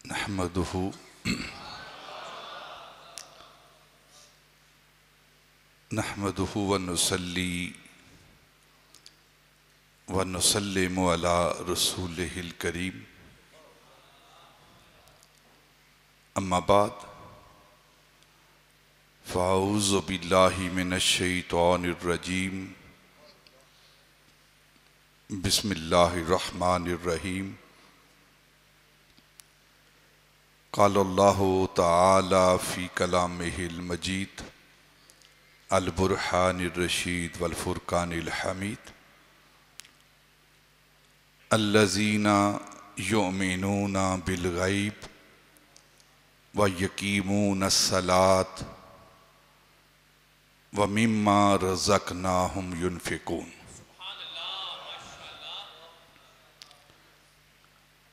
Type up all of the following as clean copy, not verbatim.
نحمده ونصلي ونسلم على رسوله الكريم اما بعد فاعوذ بالله من الشيطان الرجيم بسم الله الرحمن الرحيم قال الله تعالى في كلامه المجيد البرهان الرشيد والفرقان الحميد الذين يؤمنون بالغيب ويقيمون الصلاة ومما رزقناهم ينفقون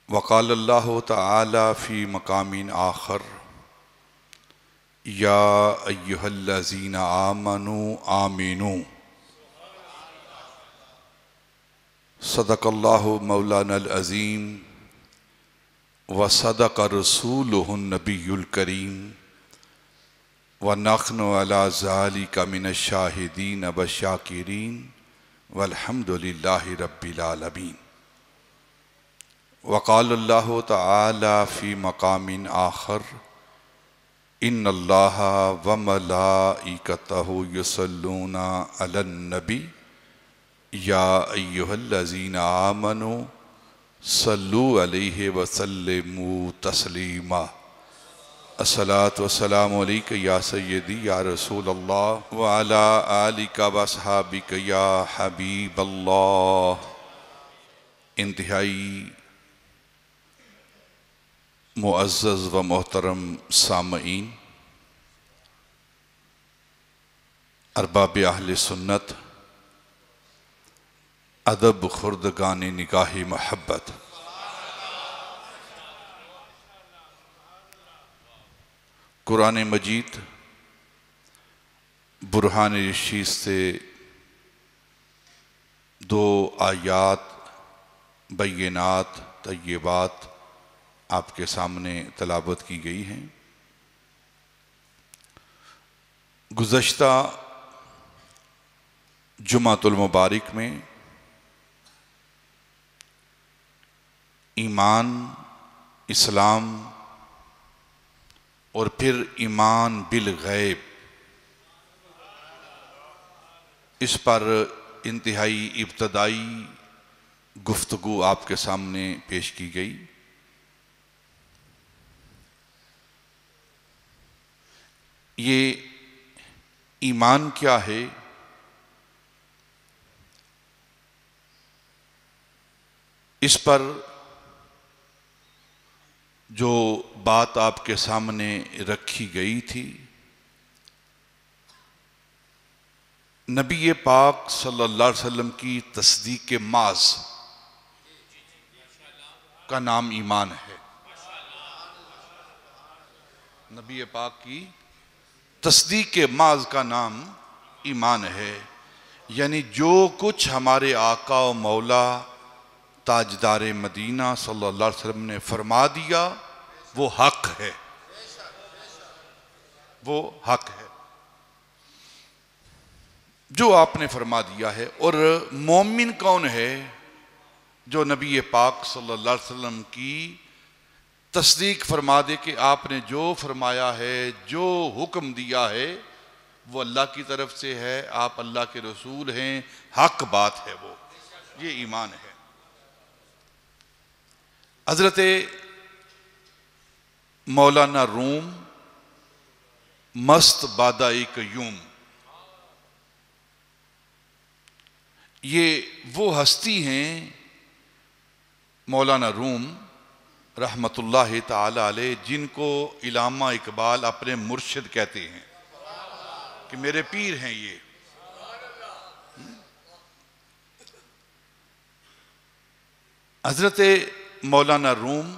وقال الله تعالى في مقام آخر يا أيها الذين آمنوا آمنوا صدق الله مولانا العظيم وصدق رسوله النبي الكريم ونحن على ذلك من الشاهدين والشاكرين والحمد لله رب العالمين وقال الله تعالى في مقام آخر إن الله وملائكته يصلون على النبي يا أيها الذين آمنوا صلوا عليه وسلموا تسليما الصلاة والسلام عليك يا سيدي يا رسول الله وعلى آلك وأصحابك يا حبيب الله انتہائی معزز و محترم سامعین، ارباب اہل سنت، ادب خردگان نگاہ محبت، قرآن مجید برہان رشید سے دو آیات بینات طیبات آپ کے سامنے تلاوت کی گئی ہیں۔ گزشتہ جمعۃ المبارک میں ایمان، اسلام اور پھر ایمان بالغیب، اس پر انتہائی ابتدائی گفتگو آپ کے سامنے پیش کی گئی۔ یہ ایمان کیا ہے؟ اس پر جو بات آپ کے سامنے رکھی گئی تھی، نبی پاک صلی اللہ علیہ وسلم کی تصدیق محض کا نام ایمان ہے۔ نبی پاک کی تصدیق محض کا نام ایمان ہے، یعنی جو کچھ ہمارے آقا و مولا تاجدار مدینہ صلی اللہ علیہ وسلم نے فرما دیا وہ حق ہے، وہ حق ہے جو آپ نے فرما دیا ہے۔ اور مومن کون ہے؟ جو نبی پاک صلی اللہ علیہ وسلم کی تصدیق فرما دے کہ آپ نے جو فرمایا ہے، جو حکم دیا ہے وہ اللہ کی طرف سے ہے، آپ اللہ کے رسول ہیں، حق بات ہے، وہ یہ ایمان ہے۔ حضرت مولانا روم مست بادہ قیوم، یہ وہ ہستی ہیں مولانا روم رحمت اللہ تعالی علیہ، جن کو علامہ اقبال اپنے مرشد کہتے ہیں کہ میرے پیر ہیں یہ۔ حضرت مولانا روم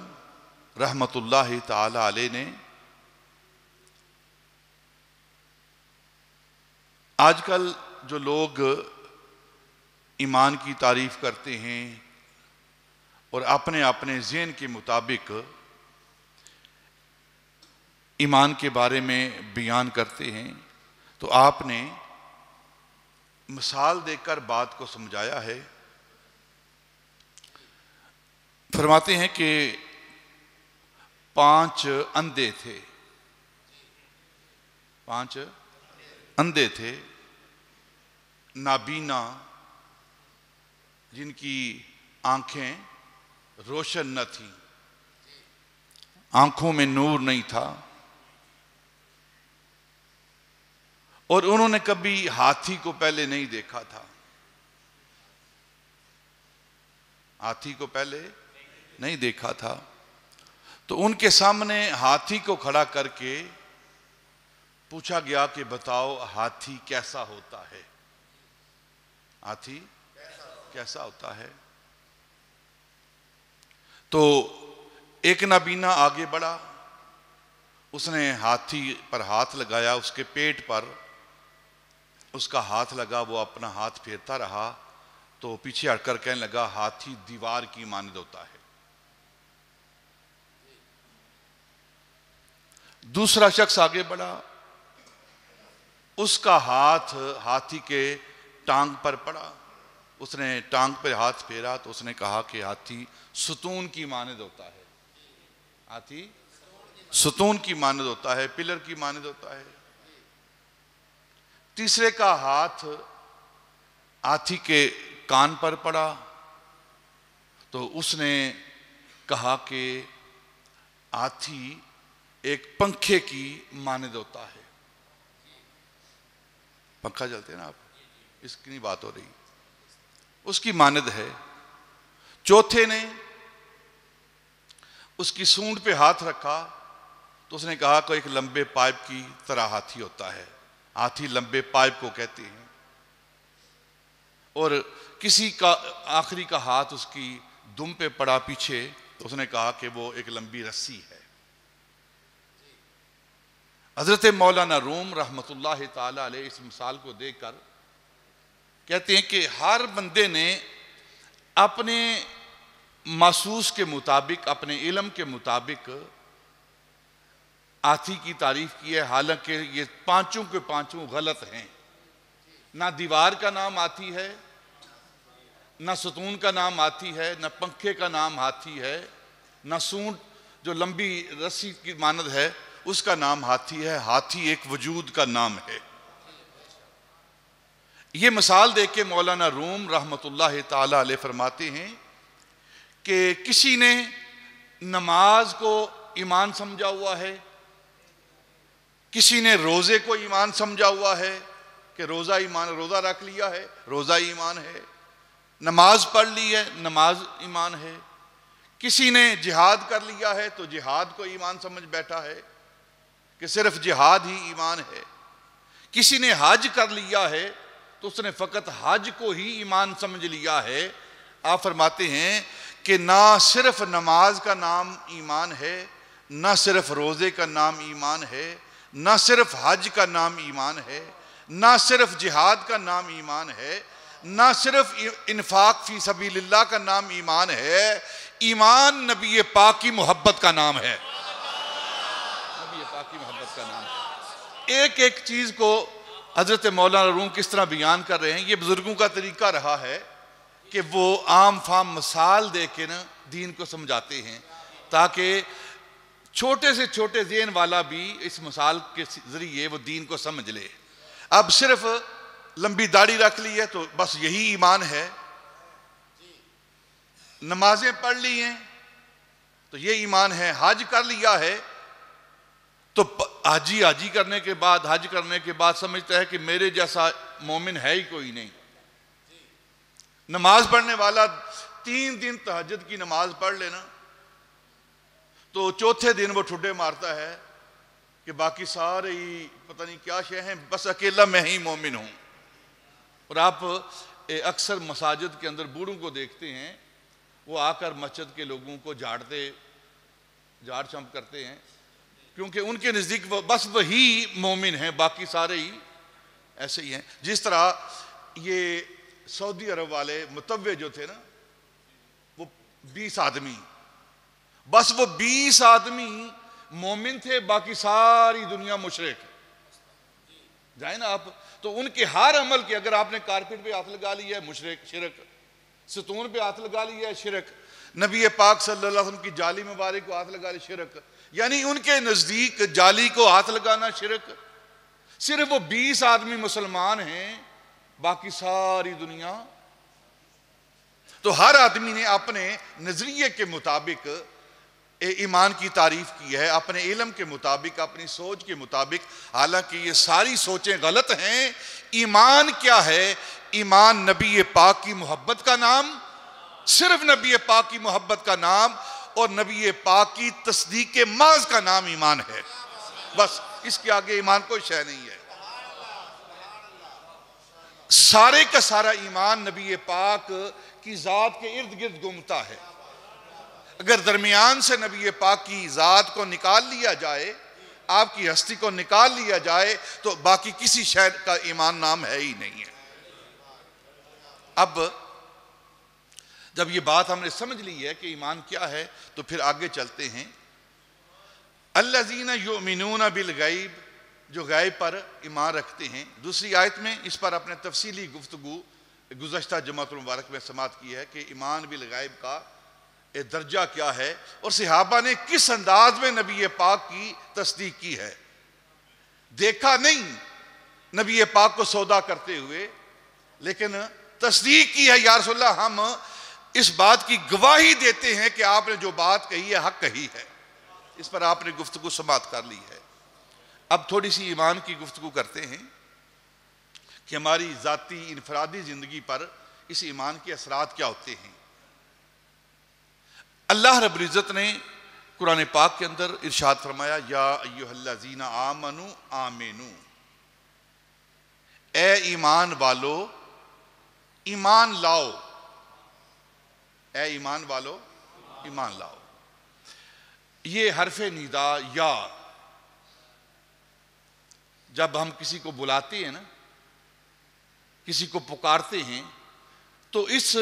رحمت اللہ تعالی علیہ نے آج کل جو لوگ ایمان کی تعریف کرتے ہیں اور اپنے اپنے ذہن کے مطابق ایمان کے بارے میں بیان کرتے ہیں تو آپ نے مثال دے کر بات کو سمجھایا ہے۔ فرماتے ہیں کہ 5 اندھے تھے، 5 اندھے تھے، نابینا، جن کی آنکھیں روشن نہ تھیں، آنکھوں میں نور نہیں تھا، اور انہوں نے کبھی ہاتھی کو پہلے نہیں دیکھا تھا، ہاتھی کو پہلے نہیں دیکھا تھا۔ تو ان کے سامنے ہاتھی کو کھڑا کر کے پوچھا گیا کہ بتاؤ ہاتھی کیسا ہوتا ہے، ہاتھی کیسا ہوتا ہے؟ تو ایک نابینا آگے بڑھا، اس نے ہاتھی پر ہاتھ لگایا، اس کے پیٹ پر اس کا ہاتھ لگا، وہ اپنا ہاتھ پھیرتا رہا، تو پیچھے ہٹ کر کہنے لگا ہاتھی دیوار کی مانند ہوتا ہے۔ دوسرا شخص آگے بڑھا، اس کا ہاتھ ہاتھی کے ٹانگ پر پڑا، اس نے ٹانگ پر ہاتھ پھیرا تو اس نے کہا کہ ہاتھی ستون کی مانند ہوتا ہے، ہاتھی ستون کی مانند ہوتا ہے، پلر کی مانند ہوتا ہے۔ تیسرے کا ہاتھ ہاتھی کے کان پر پڑا تو اس نے کہا کہ ہاتھی ایک پنکھے کی مانند ہوتا ہے، پنکھا چلتے ہیں نا آپ، اس کی نہیں بات ہو رہی، اس کی مانند ہے۔ چوتھے نے اس کی سونڈ پہ ہاتھ رکھا تو اس نے کہا کہ ایک لمبے پائپ کی طرح ہاتھی ہوتا ہے، ہاتھی لمبے پائپ کو کہتے ہیں۔ اور کسی کا آخری کا ہاتھ اس کی دم پہ پڑا پیچھے تو اس نے کہا کہ وہ ایک لمبی رسی ہے۔ حضرت مولانا روم رحمت اللہ تعالی علیہ اس مثال کو دیکھ کر کہتے ہیں کہ ہر بندے نے اپنے محسوس کے مطابق، اپنے علم کے مطابق ہاتھی کی تعریف کی ہے، حالانکہ یہ پانچوں کے پانچوں غلط ہیں۔ نہ دیوار کا نام ہاتھی ہے، نہ ستون کا نام ہاتھی ہے، نہ پنکھے کا نام ہاتھی ہے، نہ سونڈ جو لمبی رسی کی مانند ہے اس کا نام ہاتھی ہے۔ ہاتھی ایک وجود کا نام ہے۔ یہ مثال دے کے مولانا روم رحمت اللہ تعالی علیہ فرماتے ہیں کہ کسی نے نماز کو ایمان سمجھا ہوا ہے، کسی نے روزے کو ایمان سمجھا ہوا ہے کہ روزہ ایمان، روزہ رکھ لیا ہے روزہ ایمان ہے، نماز پڑھ لی ہے نماز ایمان ہے، کسی نے جہاد کر لیا ہے تو جہاد کو ایمان سمجھ بیٹھا ہے کہ صرف جہاد ہی ایمان ہے، کسی نے حج کر لیا ہے تو اس نے فقط حج کو ہی ایمان سمجھ لیا ہے۔ آپ فرماتے ہیں کہ نہ صرف نماز کا نام ایمان ہے، نہ صرف روزے کا نام ایمان ہے، نہ صرف حج کا نام ایمان ہے، نہ صرف جہاد کا نام ایمان ہے، نہ صرف انفاق فی سبیل اللہ کا نام ایمان ہے، ایمان نبی پاک کی محبت کا نام ہے، نبی پاک کی محبت کا نام ہے۔ ایک ایک چیز کو حضرت مولانا روم کس طرح بیان کر رہے ہیں، یہ بزرگوں کا طریقہ رہا ہے کہ وہ عام فام مثال دے کے نا دین کو سمجھاتے ہیں تاکہ چھوٹے سے چھوٹے ذہن والا بھی اس مثال کے ذریعے وہ دین کو سمجھ لے۔ اب صرف لمبی داڑھی رکھ لی ہے تو بس یہی ایمان ہے، نمازیں پڑھ لی ہیں تو یہ ایمان ہے، حج کر لیا ہے تو حاجی کرنے کے بعد، حج کرنے کے بعد سمجھتا ہے کہ میرے جیسا مومن ہے ہی کوئی نہیں۔ نماز پڑھنے والا 3 دن تہجد کی نماز پڑھ لینا تو چوتھے دن وہ ٹھڈے مارتا ہے کہ باقی سارے ہی پتہ نہیں کیا شے ہیں، بس اکیلا میں ہی مومن ہوں۔ اور آپ اکثر مساجد کے اندر بوڑھوں کو دیکھتے ہیں، وہ آ کر مسجد کے لوگوں کو جھاڑ چمپ کرتے ہیں، کیونکہ ان کے نزدیک بس وہی مومن ہیں، باقی سارے ہی ایسے ہی ہیں۔ جس طرح یہ سعودی عرب والے متوع جو تھے نا، وہ 20 آدمی، بس وہ 20 آدمی مومن تھے، باقی ساری دنیا مشرک. جائیں نا آپ تو ان کے ہر عمل کے، اگر آپ نے کارپیٹ پہ ہاتھ لگا لیا ہے مشرک، شرک. ستون پہ ہاتھ لگا لیا ہے شرک. نبی پاک صلی اللہ علیہ وسلم کی جالی مبارک کو ہاتھ لگا لیا شرک. یعنی ان کے نزدیک جالی کو ہاتھ لگانا شرک. صرف وہ 20 آدمی مسلمان ہیں، باقی ساری دنیا. تو ہر آدمی نے اپنے نظریے کے مطابق ایمان کی تعریف کی ہے، اپنے علم کے مطابق، اپنی سوچ کے مطابق. حالانکہ یہ ساری سوچیں غلط ہیں. ایمان کیا ہے؟ ایمان نبی پاک کی محبت کا نام، صرف نبی پاک کی محبت کا نام اور نبی پاک کی تصدیق محض کا نام ایمان ہے. بس اس کے آگے ایمان کوئی شے نہیں ہے. سارے کا سارا ایمان نبی پاک کی ذات کے ارد گرد گھومتا ہے. اگر درمیان سے نبی پاک کی ذات کو نکال لیا جائے، آپ کی ہستی کو نکال لیا جائے، تو باقی کسی شے کا ایمان نام ہے ہی نہیں ہے. اب جب یہ بات ہم نے سمجھ لی ہے کہ ایمان کیا ہے تو پھر آگے چلتے ہیں. الذین یؤمنون بالغیب، جو غیب پر ایمان رکھتے ہیں. دوسری آیت میں اس پر اپنے تفصیلی گفتگو گزشتہ جمعۃ المبارک میں سماعت کی ہے کہ ایمان بالغیب کا درجہ کیا ہے اور صحابہ نے کس انداز میں نبی پاک کی تصدیق کی ہے. دیکھا نہیں نبی پاک کو سودا کرتے ہوئے، لیکن تصدیق کی ہے. یا رسول اللہ، ہم اس بات کی گواہی دیتے ہیں کہ آپ نے جو بات کہی ہے حق کہی ہے. اس پر آپ نے گفتگو سماعت کر لی ہے. اب تھوڑی سی ایمان کی گفتگو کرتے ہیں کہ ہماری ذاتی انفرادی زندگی پر اس ایمان کے اثرات کیا ہوتے ہیں. اللہ رب العزت نے قرآن پاک کے اندر ارشاد فرمایا، یا ایھا الذین آمنوا آمنو، اے ایمان والو ایمان لاؤ. اے ایمان والو ایمان لاؤ. یہ حرف ندا یا، جب ہم کسی کو بلاتے ہیں نا، کسی کو پکارتے ہیں، تو اس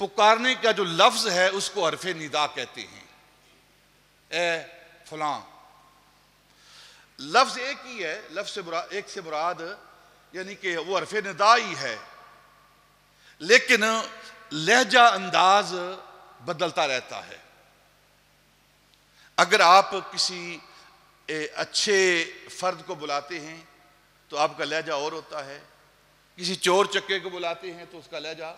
پکارنے کا جو لفظ ہے اس کو حرف ندا کہتے ہیں. اے فلاں، لفظ ایک ہی ہے، لفظ ایک سے مراد یعنی کہ وہ حرف ندا ہی ہے، لیکن لہجہ انداز بدلتا رہتا ہے. اگر آپ کسی اچھے فرد کو بلاتے ہیں تو آپ کا لہجہ اور ہوتا ہے. کسی چور چکے کو بلاتے ہیں تو اس کا لہجہ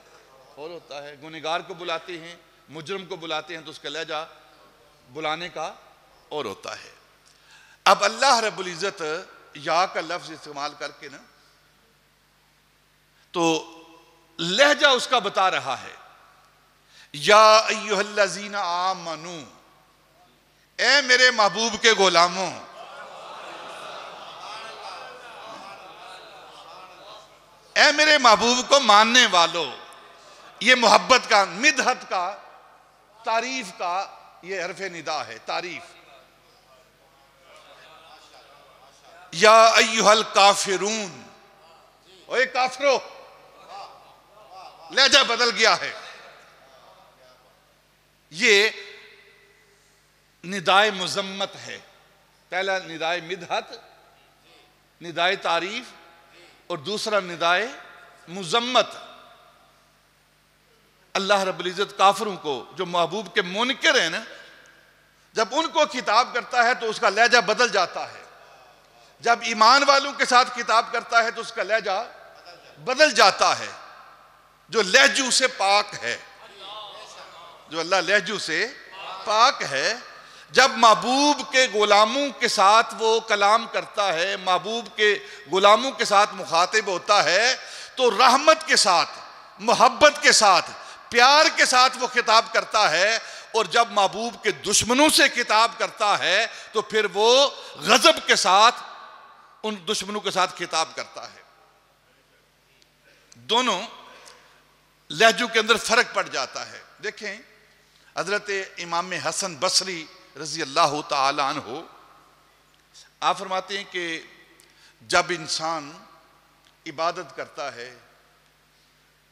اور ہوتا ہے. گنہگار کو بلاتے ہیں، مجرم کو بلاتے ہیں تو اس کا لہجہ بلانے کا اور ہوتا ہے. اب اللہ رب العزت یا کا لفظ استعمال کر کے نا تو لہجہ اس کا بتا رہا ہے. یا ایھا الذین آمنو، اے میرے محبوب کے غلاموں. اے میرے محبوب کو ماننے والو. یہ محبت کا، مدحت کا، تعریف کا یہ حرف ندا ہے، تعریف. یا ایھا الکافرون، اے کافرو. لہجہ بدل گیا ہے. یہ ندائے مذمت ہے. پہلا ندائے مدحت، ندائے تعریف، اور دوسرا ندائے مذمت. اللہ رب العزت کافروں کو، جو محبوب کے منکر ہیں نا، جب ان کو خطاب کرتا ہے تو اس کا لہجہ بدل جاتا ہے. جب ایمان والوں کے ساتھ خطاب کرتا ہے تو اس کا لہجہ بدل جاتا ہے. جو لہجو سے پاک ہے، جو اللہ لہجو سے پاک ہے، جب محبوب کے غلاموں کے ساتھ وہ کلام کرتا ہے، محبوب کے غلاموں کے ساتھ مخاطب ہوتا ہے، تو رحمت کے ساتھ، محبت کے ساتھ، پیار کے ساتھ وہ خطاب کرتا ہے. اور جب محبوب کے دشمنوں سے خطاب کرتا ہے تو پھر وہ غضب کے ساتھ ان دشمنوں کے ساتھ خطاب کرتا ہے. دونوں لہجوں کے اندر فرق پڑ جاتا ہے. دیکھیں حضرت امام حسن بصری رضی اللہ تعالی عنہ، آپ فرماتے ہیں کہ جب انسان عبادت کرتا ہے،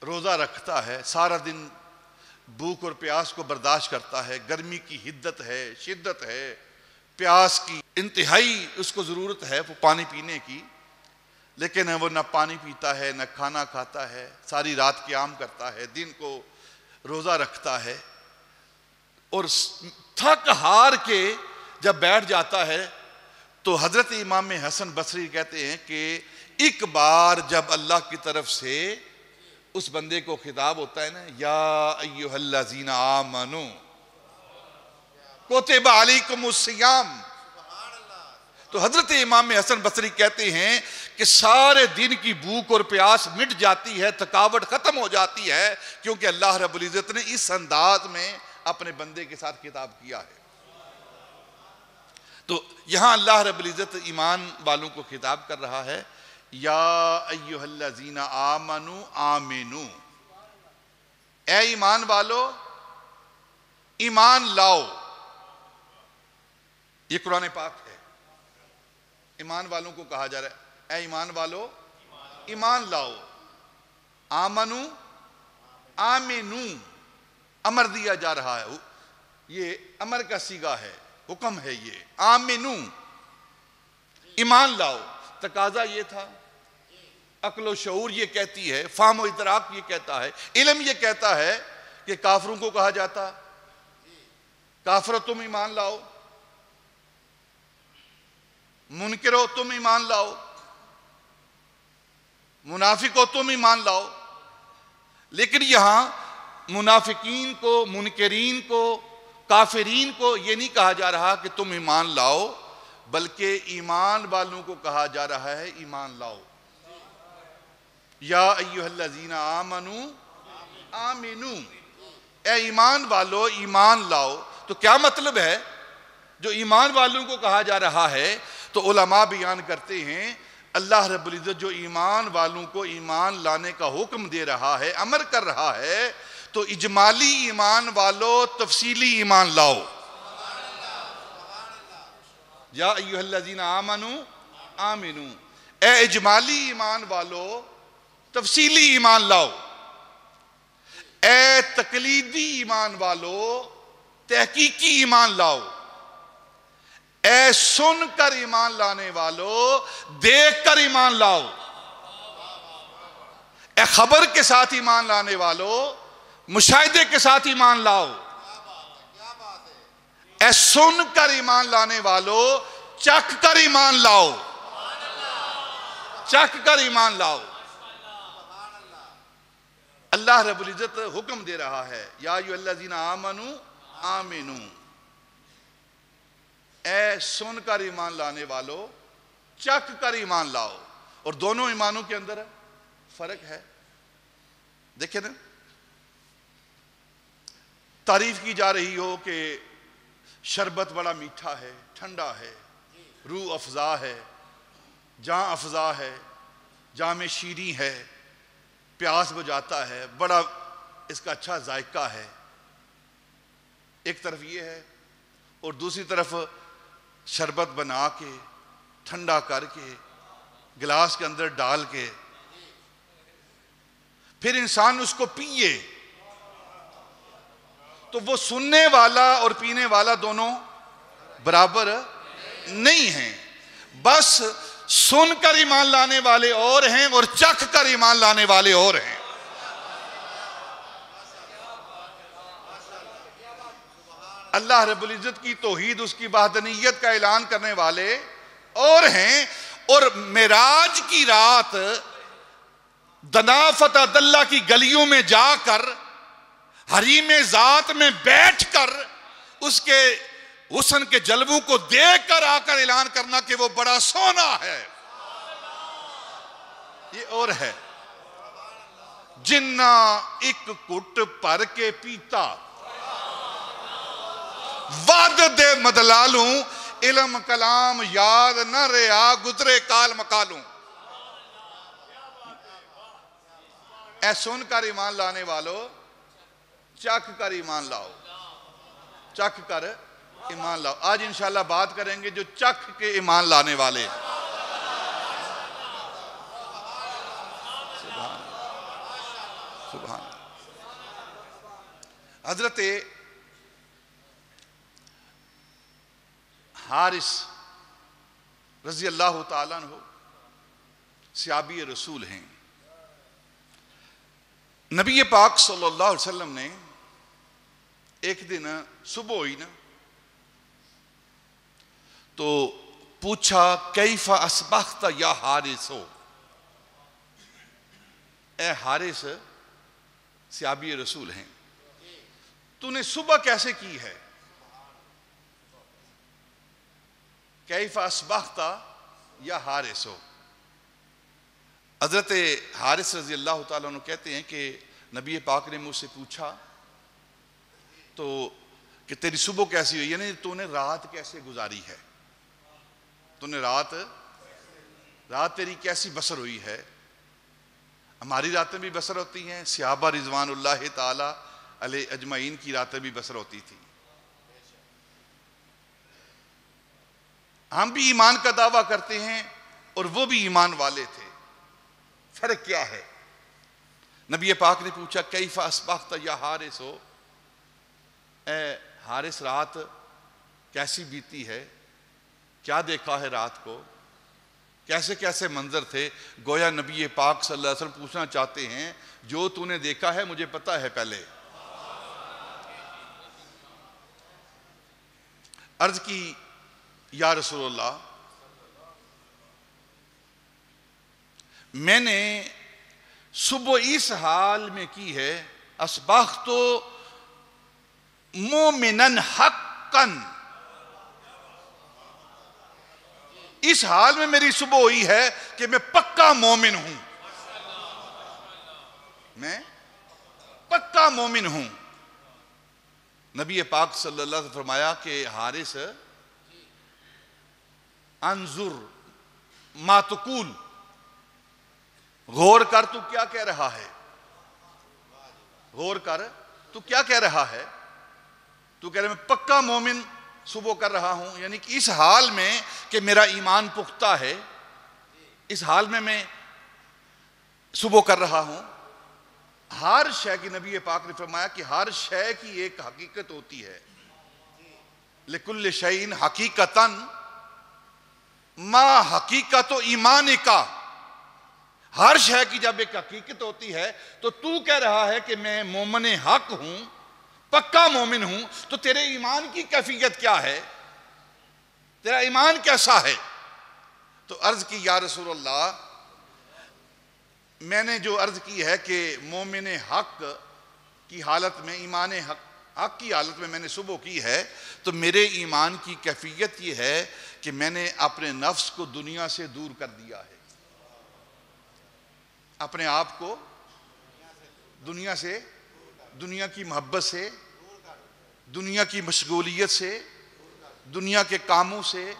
روزہ رکھتا ہے، سارا دن بھوک اور پیاس کو برداشت کرتا ہے، گرمی کی حدت ہے، شدت ہے، پیاس کی انتہائی اس کو ضرورت ہے وہ پانی پینے کی، لیکن وہ نہ پانی پیتا ہے، نہ کھانا کھاتا ہے، ساری رات قیام کرتا ہے، دن کو روزہ رکھتا ہے، اور تھک ہار کے جب بیٹھ جاتا ہے تو حضرت امام حسن بصری کہتے ہیں کہ ایک بار جب اللہ کی طرف سے اس بندے کو خطاب ہوتا ہے نا، یا ایھا الذین آمنو کتب علیکم الصیام، تو حضرت امام حسن بصری کہتے ہیں کہ سارے دن کی بھوک اور پیاس مٹ جاتی ہے، تھکاوٹ ختم ہو جاتی ہے، کیونکہ اللہ رب العزت نے اس انداز میں اپنے بندے کے ساتھ خطاب کیا ہے۔ تو یہاں اللہ رب العزت ایمان والوں کو خطاب کر رہا ہے، یا ایھا الذین آمنو آمنو، اے ایمان والو ایمان لاؤ۔ یہ قرآن پاک ہے، ایمان والوں کو کہا جا رہا ہے اے ایمان والو ایمان لاؤ، آمنو آمنو، امر دیا جا رہا ہے، یہ امر کا صیغہ ہے، حکم ہے، یہ آمنو ایمان لاؤ۔ تقاضا یہ تھا، عقل و شعور یہ کہتی ہے، فہم و ادراک یہ کہتا ہے، علم یہ کہتا ہے کہ کافروں کو کہا جاتا کافرو تم ایمان لاؤ، منکرو تم ایمان لاؤ، منافقو تم ایمان لاؤ، لیکن یہاں منافقین کو، منکرین کو، کافرین کو یہ نہیں کہا جا رہا کہ تم ایمان لاؤ، بلکہ ایمان والوں کو کہا جا رہا ہے ایمان لاؤ۔ یا ایھا الذین آمنو آمنو، اے ایمان والو ایمان لاؤ۔ تو کیا مطلب ہے جو ایمان والوں کو کہا جا رہا ہے؟ تو علماء بیان کرتے ہیں اللہ رب العزت جو ایمان والوں کو ایمان لانے کا حکم دے رہا ہے، امر کر رہا ہے، تو اجمالی ایمان والو تفصیلی ایمان لاؤ۔ یا ایھا الذین آمنو آمنو، اے اجمالی ایمان والو تفصیلی ایمان لاؤ، اے تقلیدی ایمان والو تحقیقی ایمان لاؤ، اے سن کر ایمان لانے والو دیکھ کر ایمان لاؤ، اے خبر کے ساتھ ایمان لانے والو مشاہدے کے ساتھ ایمان لاؤ، اے سن کر ایمان لانے والو چکھ کر ایمان لاؤ، چکھ کر ایمان لاؤ۔ اللہ رب العزت حکم دے رہا ہے یا ایھا الذین آمنو آمنو، اے سن کر ایمان لانے والو چکھ کر ایمان لاؤ۔ اور دونوں ایمانوں کے اندر فرق ہے، دیکھیں نا، تعریف کی جا رہی ہو کہ شربت بڑا میٹھا ہے، ٹھنڈا ہے، روح افزا ہے، جاں افزا ہے، جام شیریں ہے، پیاس بجھاتا ہے، بڑا اس کا اچھا ذائقہ ہے، ایک طرف یہ ہے، اور دوسری طرف شربت بنا کے ٹھنڈا کر کے گلاس کے اندر ڈال کے پھر انسان اس کو پیے، تو وہ سننے والا اور پینے والا دونوں برابر نہیں ہیں، بس سن کر ایمان لانے والے اور ہیں اور چکھ کر ایمان لانے والے اور ہیں۔ اللہ رب العزت کی توحید، اس کی وحدانیت کا اعلان کرنے والے اور ہیں، اور معراج کی رات دنا فتح دلہ کی گلیوں میں جا کر حریم ذات میں بیٹھ کر اس کے حسن کے جلووں کو دیکھ کر آ کر اعلان کرنا کہ وہ بڑا سونا ہے، یہ اور ہے۔ جنہ ایک کٹ پر کے پیتا وعد دے مدلالوں، علم کلام یاد نہ رہا گزرے کال مکالوں۔ اے سن کر ایمان لانے والو چکھ کر ایمان لاؤ، چکھ کر ایمان لاؤ۔ آج انشاءاللہ بات کریں گے جو چکھ کے ایمان لانے والے، سبحان حضرت حارث رضی اللہ تعالیٰ عنہ صحابی رسول ہیں. نبی پاک صلی اللہ علیہ وسلم نے ایک دن صبح ہوئی نا تو پوچھا کیف اصبحت یا حارث، اے حارث صحابی رسول ہیں، تو نے صبح کیسے کی ہے؟ کیف اصبحت یا حارث. حضرت حارث رضی اللہ تعالیٰ عنہ کہتے ہیں کہ نبی پاک نے مجھ سے پوچھا تو کہ تیری صبح کیسی ہوئی، یعنی تو نے رات کیسے گزاری ہے، تو نے رات تیری کیسی بسر ہوئی ہے. ہماری راتیں بھی بسر ہوتی ہیں، صحابہ رضوان اللہ تعالی علیہ اجمعین کی راتیں بھی بسر ہوتی تھی. ہم بھی ایمان کا دعویٰ کرتے ہیں اور وہ بھی ایمان والے تھے، فرق کیا ہے؟ نبی پاک نے پوچھا کیف اصبحت یا حارث، اے حارث رات کیسی بیتی ہے، کیا دیکھا ہے رات کو، کیسے کیسے منظر تھے؟ گویا نبی پاک صلی اللہ علیہ وسلم پوچھنا چاہتے ہیں جو تو نے دیکھا ہے مجھے پتا ہے پہلے. عرض کی یا رسول اللہ میں نے صبح اس حال میں کی ہے اصبحت مومنا حقا، اس حال میں میری صبح ہوئی ہے کہ میں پکا مومن ہوں، میں پکا مومن ہوں. نبی پاک صلی اللہ علیہ وسلم فرمایا کہ حارث انظر ما تقول، غور کر تو کیا کہہ رہا ہے، غور کر تو کیا کہہ رہا ہے. تو کہہ رہا ہے میں پکا مومن صبح کر رہا ہوں، یعنی کہ اس حال میں کہ میرا ایمان پختہ ہے، اس حال میں صبح کر رہا ہوں. ہر شے کی نبی پاک نے فرمایا کہ ہر شے کی ایک حقیقت ہوتی ہے، لکل شیء حقیقتاً ما حقیقت و ایمان کا، ہر شے کی جب ایک حقیقت ہوتی ہے تو کہہ رہا ہے کہ میں مومن حق ہوں، پکا مومن ہوں، تو تیرے ایمان کی کیفیت کیا ہے، تیرا ایمان کیسا ہے؟ تو عرض کی یا رسول اللہ میں نے جو عرض کی ہے کہ مومن حق کی حالت میں، ایمان حق کی حالت میں نے صبح کی ہے، تو میرے ایمان کی کیفیت یہ ہے کہ میں نے اپنے نفس کو دنیا سے دور کر دیا ہے، اپنے آپ کو دنیا سے، دنیا کی محبت سے، دنیا کی مشغولیت سے، دنیا کے کاموں سے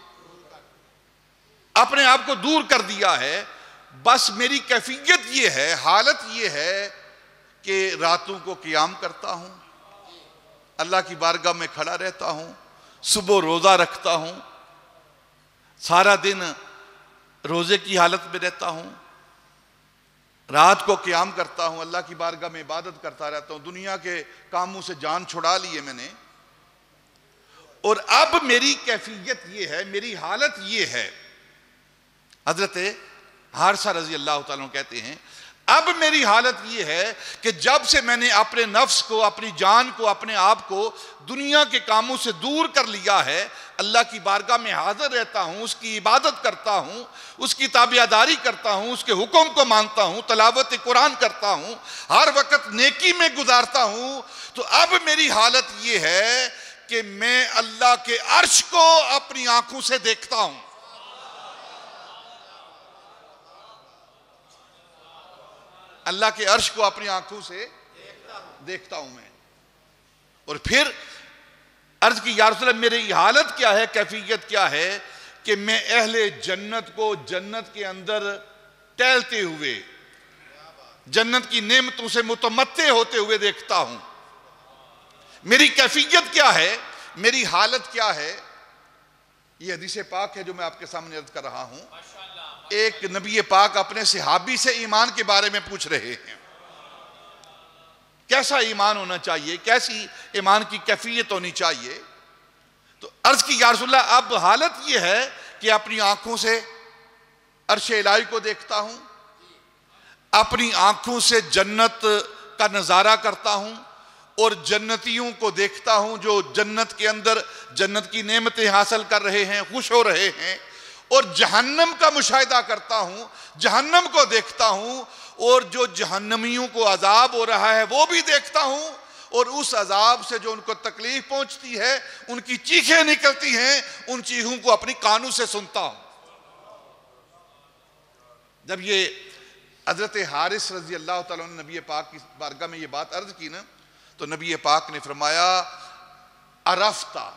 اپنے آپ کو دور کر دیا ہے. بس میری کیفیت یہ ہے، حالت یہ ہے کہ راتوں کو قیام کرتا ہوں، اللہ کی بارگاہ میں کھڑا رہتا ہوں، صبح روزہ رکھتا ہوں، سارا دن روزے کی حالت میں رہتا ہوں، رات کو قیام کرتا ہوں، اللہ کی بارگاہ میں عبادت کرتا رہتا ہوں، دنیا کے کاموں سے جان چھڑا لی ہے میں نے. اور اب میری کیفیت یہ ہے، میری حالت یہ ہے. حضرت حارثہ رضی اللہ تعالیٰ کہتے ہیں اب میری حالت یہ ہے کہ جب سے میں نے اپنے نفس کو، اپنی جان کو، اپنے آپ کو دنیا کے کاموں سے دور کر لیا ہے، اللہ کی بارگاہ میں حاضر رہتا ہوں، اس کی عبادت کرتا ہوں، اس کی تابعداری کرتا ہوں، اس کے حکم کو مانتا ہوں، تلاوت قرآن کرتا ہوں، ہر وقت نیکی میں گزارتا ہوں، تو اب میری حالت یہ ہے کہ میں اللہ کے عرش کو اپنی آنکھوں سے دیکھتا ہوں. اللہ کے عرش کو اپنی آنکھوں سے دیکھتا ہوں میں. اور پھر عرض کی یا رسول اللہ میری حالت کیا ہے، کیفیت کیا ہے کہ میں اہل جنت کو جنت کے اندر ٹہلتے ہوئے، جنت کی نعمتوں سے متمتع ہوتے ہوئے دیکھتا ہوں. میری کیفیت کیا ہے، میری حالت کیا ہے؟ یہ حدیث پاک ہے جو میں آپ کے سامنے عرض کر رہا ہوں. ایک نبی پاک اپنے صحابی سے ایمان کے بارے میں پوچھ رہے ہیں. کیسا ایمان ہونا چاہیے، کیسی ایمان کی کیفیت ہونی چاہیے؟ تو عرض کی یا رسول اللہ اب حالت یہ ہے کہ اپنی آنکھوں سے عرش الہی کو دیکھتا ہوں، اپنی آنکھوں سے جنت کا نظارہ کرتا ہوں، اور جنتیوں کو دیکھتا ہوں جو جنت کے اندر جنت کی نعمتیں حاصل کر رہے ہیں، خوش ہو رہے ہیں، اور جہنم کا مشاہدہ کرتا ہوں، جہنم کو دیکھتا ہوں، اور جو جہنمیوں کو عذاب ہو رہا ہے وہ بھی دیکھتا ہوں، اور اس عذاب سے جو ان کو تکلیف پہنچتی ہے، ان کی چیخیں نکلتی ہیں، ان چیخوں کو اپنی کانوں سے سنتا ہوں۔ جب یہ حضرت حارث رضی اللہ تعالیٰ نے نبی پاک کی بارگاہ میں یہ بات عرض کی نا، تو نبی پاک نے فرمایا عرفتا،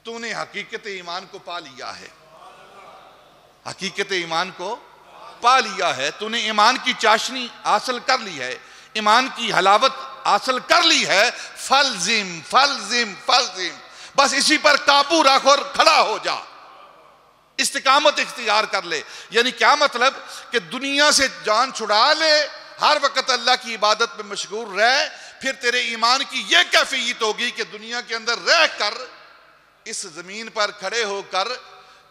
تو نے حقیقت ایمان کو پا لیا ہے، حقیقت ایمان کو پا لیا ہے، تو نے ایمان کی چاشنی حاصل کر لی ہے، ایمان کی حلاوت حاصل کر لی ہے، فلزم فلزم فلزم، بس اسی پر قابو رکھ اور کھڑا ہو جا، استقامت اختیار کر لے۔ یعنی کیا مطلب کہ دنیا سے جان چھڑا لے، ہر وقت اللہ کی عبادت میں مشغول رہ، پھر تیرے ایمان کی یہ کیفیت ہوگی کہ دنیا کے اندر رہ کر، اس زمین پر کھڑے ہو کر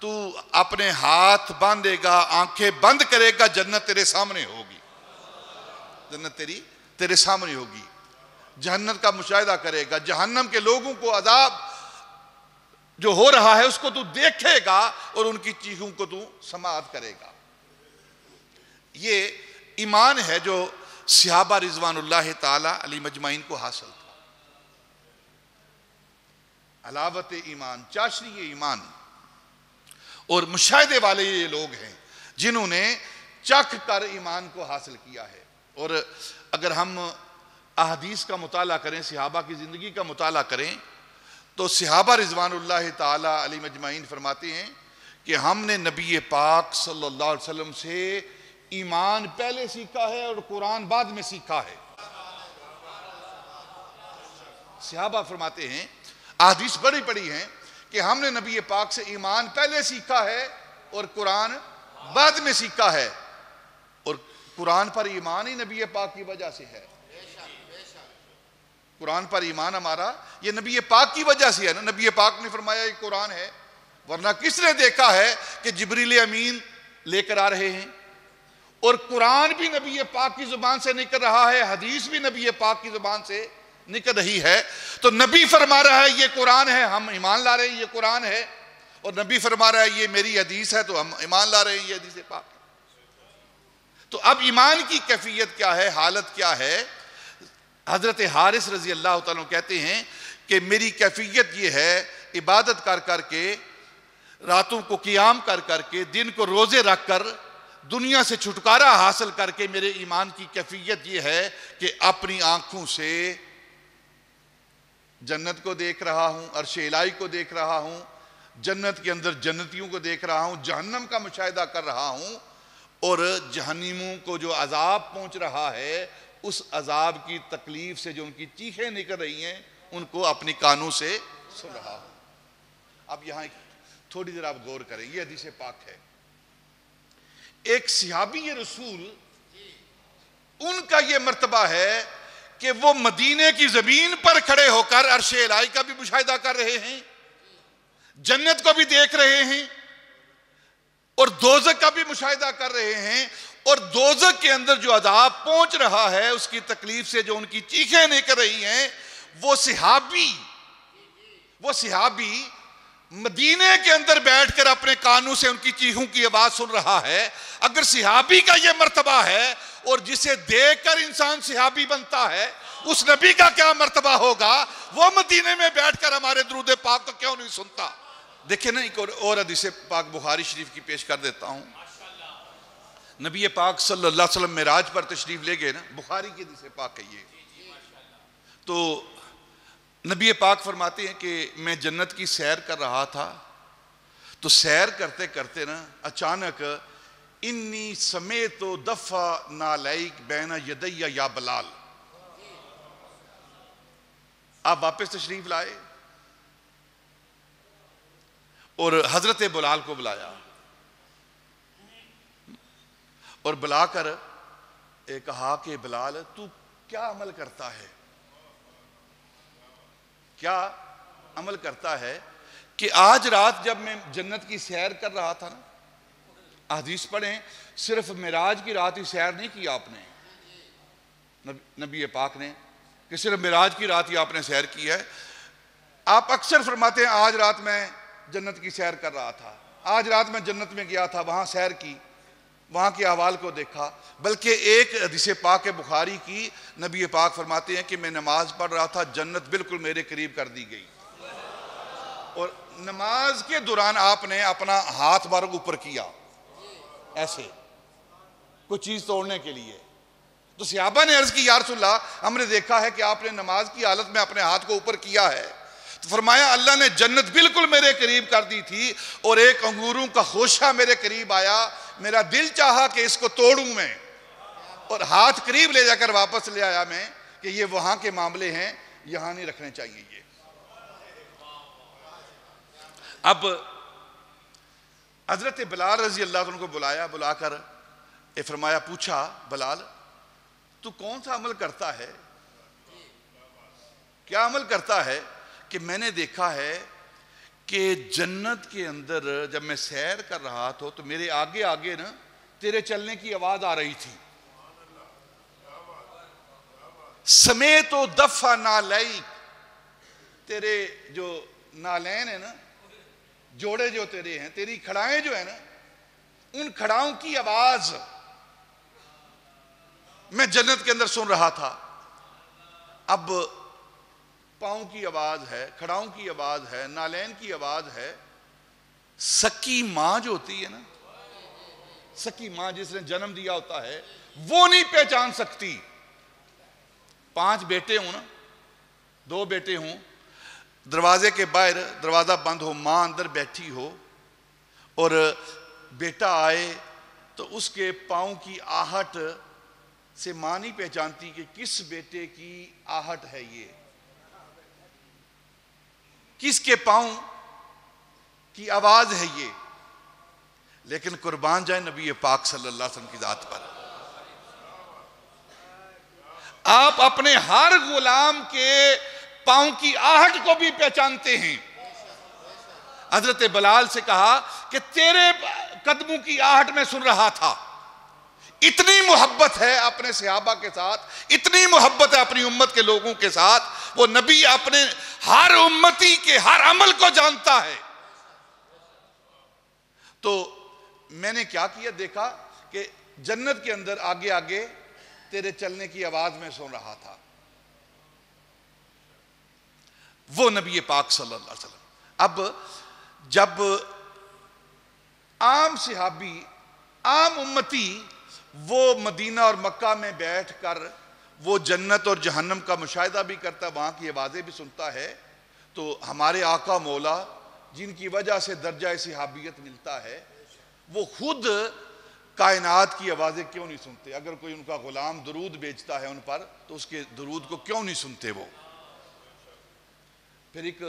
تو اپنے ہاتھ باندھے گا، آنکھیں بند کرے گا، جنت تیرے سامنے ہوگی، جنت تیرے سامنے ہوگی، جہنم کا مشاہدہ کرے گا، جہنم کے لوگوں کو عذاب جو ہو رہا ہے اس کو تو دیکھے گا، اور ان کی چیخوں کو تو سماعت کرے گا۔ یہ ایمان ہے جو صحابہ رضوان اللہ تعالی علی مجمعین کو حاصل تھا، علاوت ایمان، چاشنی ایمان، اور مشاہدے والے یہ لوگ ہیں جنہوں نے چکھ کر ایمان کو حاصل کیا ہے۔ اور اگر ہم احادیث کا مطالعہ کریں، صحابہ کی زندگی کا مطالعہ کریں، تو صحابہ رضوان اللہ تعالی علی مجمعین فرماتے ہیں کہ ہم نے نبی پاک صلی اللہ علیہ وسلم سے ایمان پہلے سیکھا ہے اور قرآن بعد میں سیکھا ہے۔ صحابہ فرماتے ہیں، احادیث بڑی بڑی ہیں کہ ہم نے نبی پاک سے ایمان پہلے سیکھا ہے اور قرآن بعد میں سیکھا ہے، اور قرآن پر ایمان ہی نبی پاک کی وجہ سے ہے۔ قرآن پر ایمان ہمارا یہ نبی پاک کی وجہ سے ہے نا، نبی پاک نے فرمایا یہ قرآن ہے، ورنہ کس نے دیکھا ہے کہ جبریل امین لے کر آ رہے ہیں، اور قرآن بھی نبی پاک کی زبان سے نکل رہا ہے، حدیث بھی نبی پاک کی زبان سے نکل رہی ہے، تو نبی فرما رہا ہے یہ قرآن ہے، ہم ایمان لا رہے ہیں یہ قرآن ہے، اور نبی فرما رہا ہے یہ میری حدیث ہے تو ہم ایمان لا رہے ہیں یہ حدیث پاک ہے۔ تو اب ایمان کی کیفیت کیا ہے، حالت کیا ہے؟ حضرت حارث رضی اللہ تعالیٰ کہتے ہیں کہ میری کیفیت یہ ہے، عبادت کر کر کے، راتوں کو قیام کر کر کے، دن کو روزے رکھ کر، دنیا سے چھٹکارا حاصل کر کے، میرے ایمان کی کیفیت یہ ہے کہ اپنی آنکھوں سے جنت کو دیکھ رہا ہوں، عرش الہی کو دیکھ رہا ہوں، جنت کے اندر جنتیوں کو دیکھ رہا ہوں، جہنم کا مشاہدہ کر رہا ہوں، اور جہنمیوں کو جو عذاب پہنچ رہا ہے اس عذاب کی تکلیف سے جو ان کی چیخیں نکل رہی ہیں ان کو اپنی کانوں سے سن رہا ہوں۔ اب یہاں تھوڑی دیر آپ غور کریں، یہ حدیث پاک ہے۔ ایک صحابی رسول، ان کا یہ مرتبہ ہے کہ وہ مدینے کی زمین پر کھڑے ہو کر عرش الہی کا بھی مشاہدہ کر رہے ہیں، جنت کو بھی دیکھ رہے ہیں، اور دوزخ کا بھی مشاہدہ کر رہے ہیں، اور دوزخ کے اندر جو عذاب پہنچ رہا ہے اس کی تکلیف سے جو ان کی چیخیں نکل رہی ہیں، وہ صحابی مدینے کے اندر بیٹھ کر اپنے کانوں سے ان کی چیخوں کی آواز سن رہا ہے۔ اگر صحابی کا یہ مرتبہ ہے اور جسے دیکھ کر انسان صحابی بنتا ہے، اس نبی کا کیا مرتبہ ہوگا؟ وہ مدینے میں بیٹھ کر ہمارے درود پاک کو کیوں نہیں سنتا؟ دیکھیں نا، ایک اور حدیث پاک بخاری شریف کی پیش کر دیتا ہوں۔ نبی پاک صلی اللہ علیہ وسلم معراج پر تشریف لے گئے نا، بخاری کی حدیث پاک ہے یہ، تو نبی پاک فرماتے ہیں کہ میں جنت کی سیر کر رہا تھا، تو سیر کرتے کرتے نا اچانک انی سمیت دفع نالیک بین یدی یا بلال، آپ واپس تشریف لائے اور حضرت بلال کو بلایا، اور بلا کر کہا کہ بلال تو کیا عمل کرتا ہے، کیا عمل کرتا ہے کہ آج رات جب میں جنت کی سیر کر رہا تھا نا، حدیث پڑھیں، صرف معراج کی رات ہی سیر نہیں کی آپ نے، نبی پاک نے، کہ صرف معراج کی رات ہی آپ نے سیر کی ہے. آپ اکثر فرماتے ہیں آج رات میں جنت کی سیر کر رہا تھا، آج رات میں جنت میں گیا تھا، وہاں سیر کی، وہاں کے احوال کو دیکھا. بلکہ ایک حدیث پاک بخاری کی نبی پاک فرماتے ہیں کہ میں نماز پڑھ رہا تھا، جنت بالکل میرے قریب کر دی گئی. اور نماز کے دوران آپ نے اپنا ہاتھ بارک اوپر کیا ایسے کوئی چیز توڑنے کے لیے. تو صحابہ نے عرض کی یا رسول اللہ ہم نے دیکھا ہے کہ آپ نے نماز کی حالت میں اپنے ہاتھ کو اوپر کیا ہے. تو فرمایا اللہ نے جنت بالکل میرے قریب کر دی تھی اور ایک انگوروں کا خوشہ میرے قریب آیا، میرا دل چاہا کہ اس کو توڑوں میں، اور ہاتھ قریب لے جا کر واپس لے آیا میں کہ یہ وہاں کے معاملے ہیں، یہاں نہیں رکھنے چاہیے. یہ اب حضرت بلال رضی اللہ عنہ کو بلایا، بلا کر فرمایا، پوچھا بلال تو کون سا عمل کرتا ہے، کیا عمل کرتا ہے کہ میں نے دیکھا ہے کہ جنت کے اندر جب میں سیر کر رہا تھا تو میرے آگے آگے نا تیرے چلنے کی آواز آ رہی تھی. سمیت و دفع نالیک، تیرے جو نالین ہیں نا، جوڑے جو تیرے ہیں، تیری کھڑائیں جو ہیں نا، ان کھڑاؤں کی آواز میں جنت کے اندر سن رہا تھا. اب پاؤں کی آواز ہے، کھڑاؤں کی آواز ہے، نالین کی آواز ہے. سکی ماں جو ہوتی ہے نا، سکی ماں جس نے جنم دیا ہوتا ہے، وہ نہیں پہچان سکتی. 5 بیٹے ہوں نا، 2 بیٹے ہوں، دروازے کے باہر دروازہ بند ہو، ماں اندر بیٹھی ہو اور بیٹا آئے تو اس کے پاؤں کی آہٹ سے ماں نہیں پہچانتی کہ کس بیٹے کی آہٹ ہے، یہ کس کے پاؤں کی آواز ہے یہ. لیکن قربان جائے نبی پاک صلی اللہ علیہ وسلم کی ذات پر، آپ اپنے ہر غلام کے پاؤں کی آہٹ کو بھی پہچانتے ہیں. حضرت بلال سے کہا کہ تیرے قدموں کی آہٹ میں سن رہا تھا. اتنی محبت ہے اپنے صحابہ کے ساتھ، اتنی محبت ہے اپنی امت کے لوگوں کے ساتھ، وہ نبی اپنے ہر امتی کے ہر عمل کو جانتا ہے. تو میں نے کیا کیا، دیکھا کہ جنت کے اندر آگے آگے تیرے چلنے کی آواز میں سن رہا تھا. وہ نبی پاک صلی اللہ علیہ وسلم. اب جب عام صحابی، عام امتی وہ مدینہ اور مکہ میں بیٹھ کر وہ جنت اور جہنم کا مشاہدہ بھی کرتا، وہاں کی آوازیں بھی سنتا ہے، تو ہمارے آقا مولا جن کی وجہ سے درجہ صحابیت ملتا ہے، وہ خود کائنات کی آوازیں کیوں نہیں سنتے؟ اگر کوئی ان کا غلام درود بیچتا ہے ان پر تو اس کے درود کو کیوں نہیں سنتے وہ؟ پھر ایک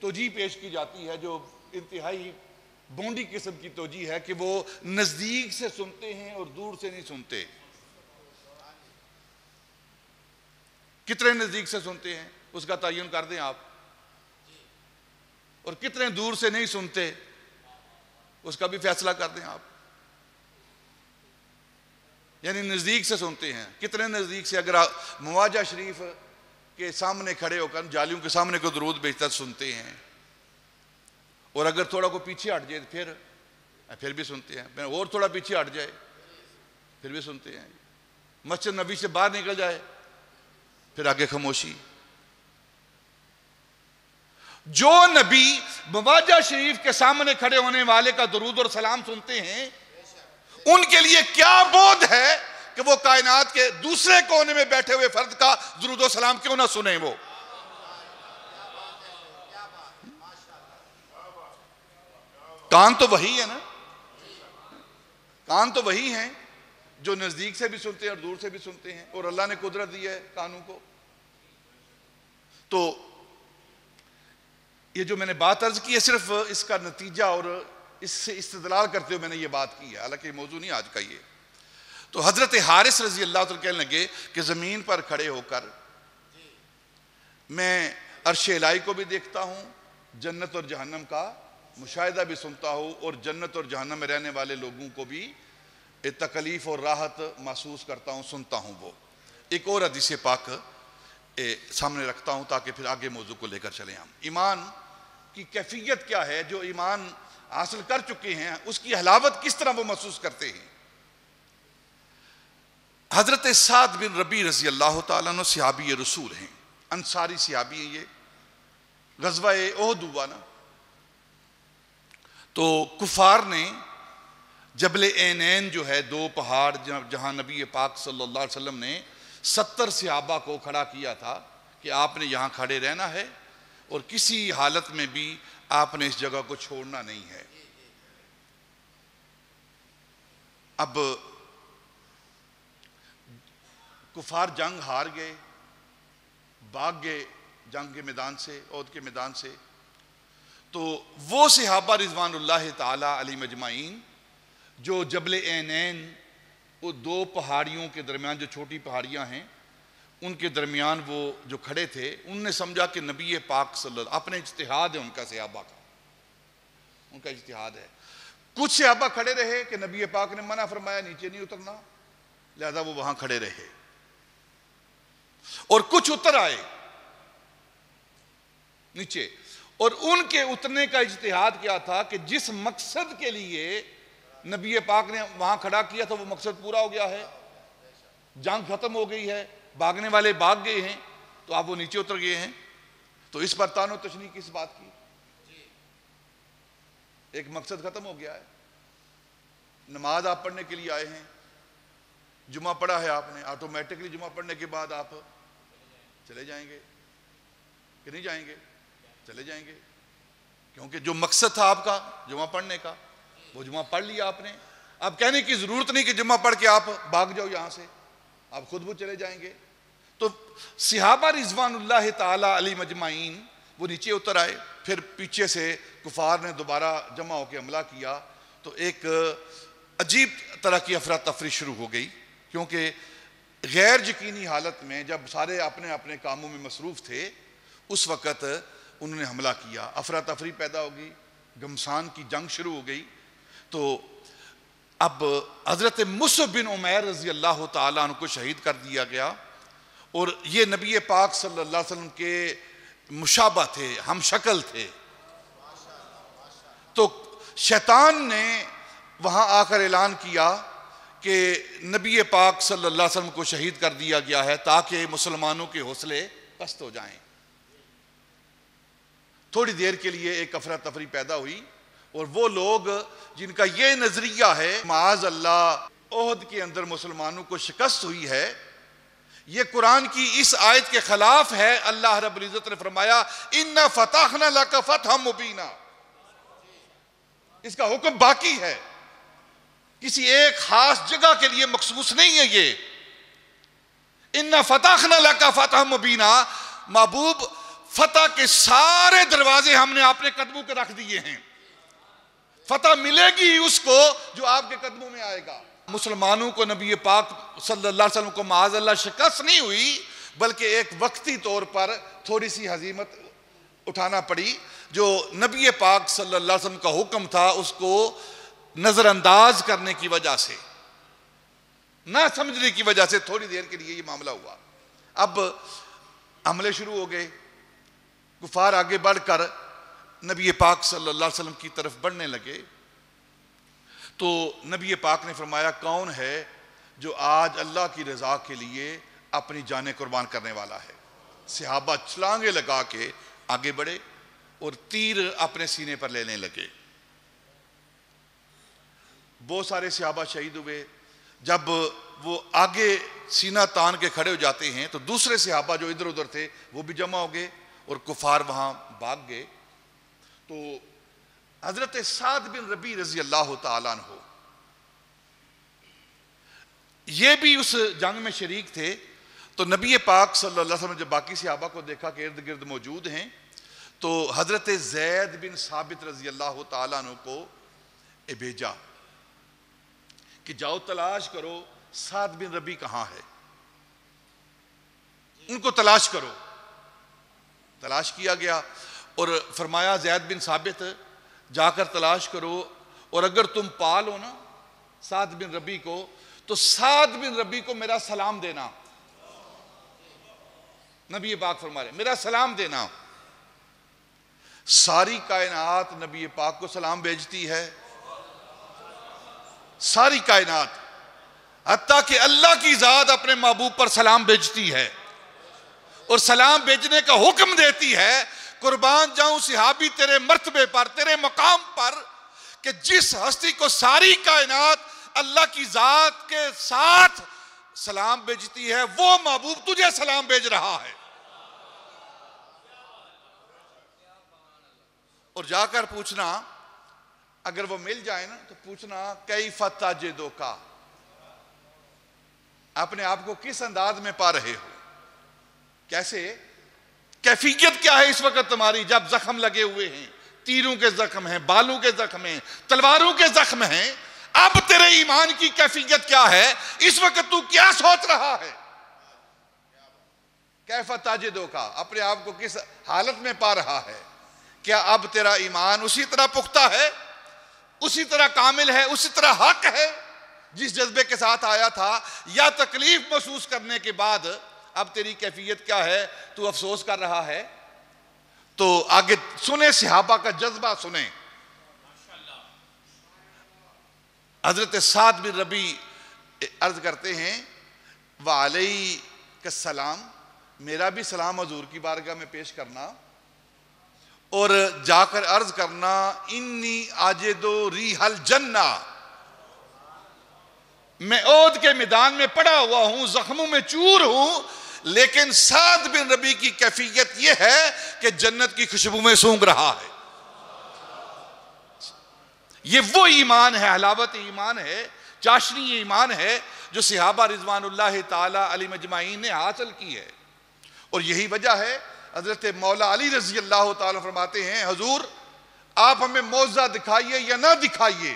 توجیہ پیش کی جاتی ہے جو انتہائی بونڈی قسم کی توجیہ ہے کہ وہ نزدیک سے سنتے ہیں اور دور سے نہیں سنتے. کتنے نزدیک سے سنتے ہیں اس کا تعین کر دیں آپ، اور کتنے دور سے نہیں سنتے اس کا بھی فیصلہ کر دیں آپ. یعنی نزدیک سے سنتے ہیں، کتنے نزدیک سے؟ اگر مواجہ شریف کے سامنے کھڑے ہو کر جالیوں کے سامنے کو درود بیچتا سنتے ہیں، اور اگر تھوڑا کو پیچھے ہٹ جائے پھر بھی سنتے ہیں، اور تھوڑا پیچھے ہٹ جائے پھر بھی سنتے ہیں. مسجد نبی سے باہر نکل جائے پھر آگے خاموشی. جو نبی مواجہ شریف کے سامنے کھڑے ہونے والے کا درود اور سلام سنتے ہیں، ان کے لیے کیا بودھ ہے کہ وہ کائنات کے دوسرے کونے میں بیٹھے ہوئے فرد کا درود و سلام کیوں نہ سنیں؟ وہ کان تو وہی ہے نا، کان تو وہی ہیں جو نزدیک سے بھی سنتے ہیں اور دور سے بھی سنتے ہیں، اور اللہ نے قدرت دی ہے کانوں کو. تو یہ جو میں نے بات عرض کی ہے صرف اس کا نتیجہ اور اس سے استدلال کرتے ہوئے میں نے یہ بات کی ہے، حالانکہ یہ موضوع نہیں آج کا. یہ تو حضرت حارث رضی اللہ عنہ کہنے لگے کہ زمین پر کھڑے ہو کر میں عرش الہی کو بھی دیکھتا ہوں، جنت اور جہنم کا مشاہدہ بھی سنتا ہوں، اور جنت اور جہنم میں رہنے والے لوگوں کو بھی تکلیف اور راحت محسوس کرتا ہوں، سنتا ہوں۔ وہ ایک اور حدیث پاک سامنے رکھتا ہوں تاکہ پھر آگے موضوع کو لے کر چلیں ہم۔ ایمان کی کیفیت کیا ہے؟ جو ایمان حاصل کر چکے ہیں اس کی حلاوت کس طرح وہ محسوس کرتے ہیں؟ حضرت سعد بن ربیع رضی اللہ تعالیٰ عنہ صحابی رسول ہیں، انصاری صحابی ہیں۔ یہ غزوہ احد ہوا نا، تو کفار نے جبل اینین جو ہے، دو پہاڑ جہاں نبی پاک صلی اللہ علیہ وسلم نے 70 صحابہ کو کھڑا کیا تھا کہ آپ نے یہاں کھڑے رہنا ہے اور کسی حالت میں بھی آپ نے اس جگہ کو چھوڑنا نہیں ہے۔ اب کفار جنگ ہار گئے، بھاگ گئے جنگ کے میدان سے، احد کے میدان سے۔ تو وہ صحابہ رضوان اللہ تعالی علیہم اجمعین جو جبل اینین، وہ دو پہاڑیوں کے درمیان، جو چھوٹی پہاڑیاں ہیں ان کے درمیان وہ جو کھڑے تھے، انہوں نے سمجھا کہ نبی پاک صلی اللہ علیہ وسلم، اپنے اجتہاد ہے ان کا، صحابہ کا ان کا اجتہاد ہے۔ کچھ صحابہ کھڑے رہے کہ نبی پاک نے منع فرمایا نیچے نہیں اترنا، لہذا وہ وہاں کھڑے رہے، اور کچھ اتر آئے نیچے، اور ان کے اترنے کا اجتہاد کیا تھا کہ جس مقصد کے لیے نبی پاک نے وہاں کھڑا کیا تھا وہ مقصد پورا ہو گیا ہے، جنگ ختم ہو گئی ہے، بھاگنے والے بھاگ گئے ہیں، تو آپ وہ نیچے اتر گئے ہیں۔ تو اس پر تان و تشنیع کس بات کی؟ ایک مقصد ختم ہو گیا ہے۔ نماز آپ پڑھنے کے لیے آئے ہیں، جمعہ پڑھا ہے آپ نے، آٹومیٹکلی جمعہ پڑھنے کے بعد آپ چلے جائیں گے کہ نہیں جائیں گے؟ چلے جائیں گے، کیونکہ جو مقصد تھا آپ کا جمعہ پڑھنے کا وہ جمعہ پڑھ لیا آپ نے۔ اب کہنے کی ضرورت نہیں کہ جمعہ پڑھ کے آپ بھاگ جاؤ یہاں سے، آپ خود وہ چلے جائیں گے۔ تو صحابہ رضوان اللہ تعالی علیہم اجمعین وہ نیچے اتر آئے، پھر پیچھے سے کفار نے دوبارہ جمع ہو کے حملہ کیا، تو ایک عجیب طرح کی افراتفری شروع ہو گئی، کیونکہ غیر یقینی حالت میں جب سارے اپنے اپنے کاموں میں مصروف تھے، اس وقت انہوں نے حملہ کیا، افراتفری پیدا ہو گئی، گھمسان کی جنگ شروع ہو گئی۔ تو اب حضرت مصعب بن عمیر رضی اللہ تعالیٰ عنہ کو شہید کر دیا گیا، اور یہ نبی پاک صلی اللہ علیہ وسلم کے مشابہ تھے، ہم شکل تھے۔ تو شیطان نے وہاں آ کر اعلان کیا کہ نبی پاک صلی اللہ علیہ وسلم کو شہید کر دیا گیا ہے تاکہ مسلمانوں کے حوصلے پست ہو جائیں۔ تھوڑی دیر کے لیے ایک افراتفری پیدا ہوئی، اور وہ لوگ جن کا یہ نظریہ ہے معاذ اللہ احد کے اندر مسلمانوں کو شکست ہوئی ہے، یہ قرآن کی اس آیت کے خلاف ہے۔ اللہ رب العزت نے فرمایا اِنَّا فَتَحْنَا لَكَ فَتْحًا مُبِينًا، اس کا حکم باقی ہے، کسی ایک خاص جگہ کے لیے مخصوص نہیں ہے یہ۔ اِنَّا فَتَحْنَا لَكَ فَتْحًا مُبِينًا، محبوب فتح کے سارے دروازے ہم نے آپ نے قدموں کے رکھ دیے ہیں، فتح ملے گی اس کو جو آپ کے قدموں میں آئے گا۔ مسلمانوں کو نبی پاک صلی اللہ علیہ وسلم کو معاذ اللہ شکست نہیں ہوئی، بلکہ ایک وقتی طور پر تھوڑی سی ہزیمت اٹھانا پڑی، جو نبی پاک صلی اللہ علیہ وسلم کا حکم تھا اس کو نظر انداز کرنے کی وجہ سے، نہ سمجھنے کی وجہ سے تھوڑی دیر کے لیے یہ معاملہ ہوا۔ اب حملے شروع ہو گئے، کفار آگے بڑھ کر نبی پاک صلی اللہ علیہ وسلم کی طرف بڑھنے لگے۔ تو نبی پاک نے فرمایا کون ہے جو آج اللہ کی رضا کے لیے اپنی جانیں قربان کرنے والا ہے؟ صحابہ چھلانگے لگا کے آگے بڑھے اور تیر اپنے سینے پر لینے لگے۔ بہت سارے صحابہ شہید ہوئے۔ جب وہ آگے سینہ تان کے کھڑے ہو جاتے ہیں تو دوسرے صحابہ جو ادھر ادھر تھے وہ بھی جمع ہو گئے اور کفار وہاں بھاگ گئے۔ تو حضرت سعد بن ربیع رضی اللہ تعالیٰ عنہ یہ بھی اس جنگ میں شریک تھے۔ تو نبی پاک صلی اللہ علیہ وسلم نے جب باقی صحابہ کو دیکھا کہ ارد گرد موجود ہیں، تو حضرت زید بن ثابت رضی اللہ تعالیٰ عنہ کو بھیجا کہ جاؤ تلاش کرو سعد بن ربی کہاں ہے، ان کو تلاش کرو۔ تلاش کیا گیا اور فرمایا زید بن ثابت جا کر تلاش کرو، اور اگر تم پا لو نا سعد بن ربی کو تو سعد بن ربی کو میرا سلام دینا۔ نبی پاک فرما رہے میرا سلام دینا۔ ساری کائنات نبی پاک کو سلام بھیجتی ہے، ساری کائنات، حتیٰ کہ اللہ کی ذات اپنے محبوب پر سلام بھیجتی ہے اور سلام بھیجنے کا حکم دیتی ہے۔ قربان جاؤں صحابی تیرے مرتبے پر، تیرے مقام پر، کہ جس ہستی کو ساری کائنات اللہ کی ذات کے ساتھ سلام بھیجتی ہے، وہ محبوب تجھے سلام بھیج رہا ہے۔ اور جا کر پوچھنا، اگر وہ مل جائے نا تو پوچھنا کیف تجدو کا، اپنے آپ کو کس انداز میں پا رہے ہو، کیسے، کیفیت کیا ہے اس وقت تمہاری جب زخم لگے ہوئے ہیں، تیروں کے زخم ہیں، بالوں کے زخم ہیں، تلواروں کے زخم ہیں، اب تیرے ایمان کی کیفیت کیا ہے، اس وقت تو کیا سوچ رہا ہے؟ کیف تجدو کا، اپنے آپ کو کس حالت میں پا رہا ہے؟ کیا اب تیرا ایمان اسی طرح پختہ ہے، اسی طرح کامل ہے، اسی طرح حق ہے جس جذبے کے ساتھ آیا تھا، یا تکلیف محسوس کرنے کے بعد اب تیری کیفیت کیا ہے، تو افسوس کر رہا ہے؟ تو آگے سنیں، صحابہ کا جذبہ سنیں۔ حضرت سعد بن ربی عرض کرتے ہیں وعلیک السلام، میرا بھی سلام حضور کی بارگاہ میں پیش کرنا، اور جا کر عرض کرنا انی آجدو ریح الجنہ، میں عہد کے میدان میں پڑا ہوا ہوں، زخموں میں چور ہوں، لیکن سعد بن ربی کی کیفیت یہ ہے کہ جنت کی خوشبو میں سونگ رہا ہے۔ یہ وہ ایمان ہے، حلاوت ایمان ہے، چاشنی ایمان ہے جو صحابہ رضوان اللہ تعالی علیہم اجمعین نے حاصل کی ہے۔ اور یہی وجہ ہے حضرت مولا علی رضی اللہ تعالی فرماتے ہیں حضور آپ ہمیں معجزہ دکھائیے یا نہ دکھائیے،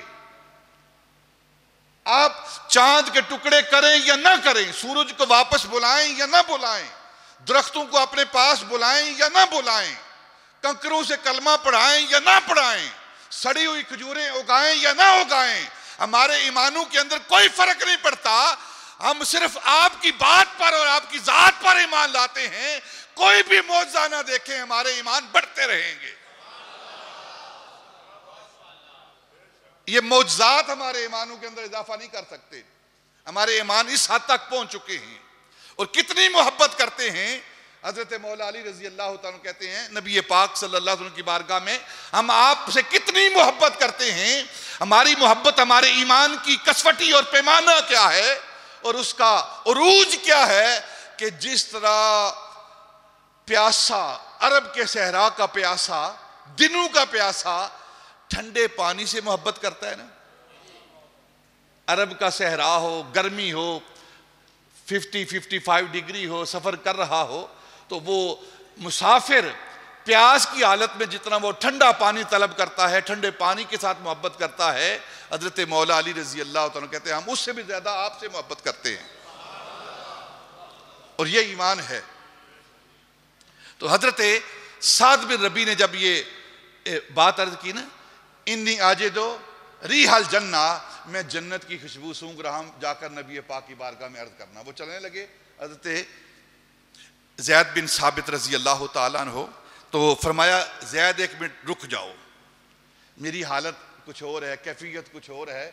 آپ چاند کے ٹکڑے کریں یا نہ کریں، سورج کو واپس بلائیں یا نہ بلائیں، درختوں کو اپنے پاس بلائیں یا نہ بلائیں، کنکروں سے کلمہ پڑھائیں یا نہ پڑھائیں، سڑی ہوئی کھجوریں اگائیں یا نہ اگائیں، ہمارے ایمانوں کے اندر کوئی فرق نہیں پڑتا، ہم صرف آپ کی بات پر اور آپ کی ذات پر ایمان لاتے ہیں، کوئی بھی معجزہ نہ دیکھیں ہمارے ایمان بڑھتے رہیں گے۔ یہ معجزات ہمارے ایمانوں کے اندر اضافہ نہیں کر سکتے، ہمارے ایمان اس حد تک پہنچ چکے ہیں۔ اور کتنی محبت کرتے ہیں حضرت مولا علی رضی اللہ تعالیٰ کہتے ہیں نبی پاک صلی اللہ علیہ وسلم کی بارگاہ میں ہم آپ سے کتنی محبت کرتے ہیں، ہماری محبت ہمارے ایمان کی کسوٹی اور پیمانہ کیا ہے اور اس کا عروج کیا ہے، کہ جس طرح پیاسا، عرب کے صحرا کا پیاسا، دنوں کا پیاسا ٹھنڈے پانی سے محبت کرتا ہے نا، عرب کا صحرا ہو، گرمی ہو، 50-55 ڈگری ہو، سفر کر رہا ہو، تو وہ مسافر پیاس کی حالت میں جتنا وہ ٹھنڈا پانی طلب کرتا ہے، ٹھنڈے پانی کے ساتھ محبت کرتا ہے، حضرت مولا علی رضی اللہ تعالیٰ کہتے ہیں ہم اس سے بھی زیادہ آپ سے محبت کرتے ہیں۔ اور یہ ایمان ہے۔ تو حضرت سعد بن ربی نے جب یہ بات عرض کی نا انی آجدو ریح الجنہ، میں جنت کی خوشبو سونگ رہا ہوں، جا کر نبی پاک کی بارگاہ میں عرض کرنا، وہ چلنے لگے۔ حضرت زید بن ثابت رضی اللہ تعالیٰ عنہ تو فرمایا زید ایک منٹ رک جاؤ، میری حالت کچھ اور ہے، کیفیت کچھ اور ہے،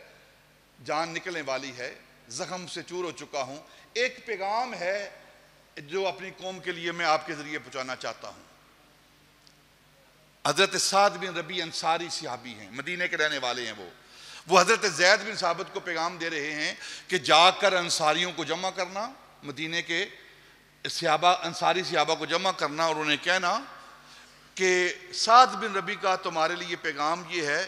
جان نکلنے والی ہے، زخم سے چور ہو چکا ہوں، ایک پیغام ہے جو اپنی قوم کے لیے میں آپ کے ذریعے پہنچانا چاہتا ہوں۔ حضرت سعد بن ربی انصاری صحابی ہیں، مدینے کے رہنے والے ہیں، وہ حضرت زید بن ثابت کو پیغام دے رہے ہیں کہ جا کر انصاریوں کو جمع کرنا، مدینے کے صحابہ، انصاری صحابہ کو جمع کرنا، اور انہیں کہنا کہ سعد بن ربی کا تمہارے لیے پیغام یہ ہے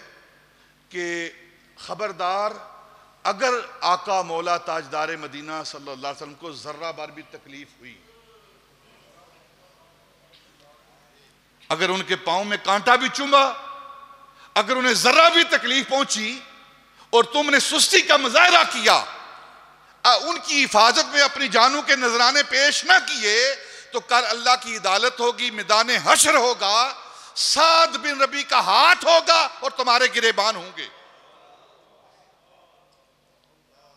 کہ خبردار اگر آقا مولا تاجدار مدینہ صلی اللہ علیہ وسلم کو ذرہ بار بھی تکلیف ہوئی، اگر ان کے پاؤں میں کانٹا بھی چوما، اگر انہیں ذرہ بھی تکلیف پہنچی اور تم نے سستی کا مظاہرہ کیا، ان کی حفاظت میں اپنی جانوں کے نذرانے پیش نہ کیے تو کل اللہ کی عدالت ہوگی، میدان حشر ہوگا، سعد بن ربی کا ہاتھ ہوگا اور تمہارے گریبان ہوں گے۔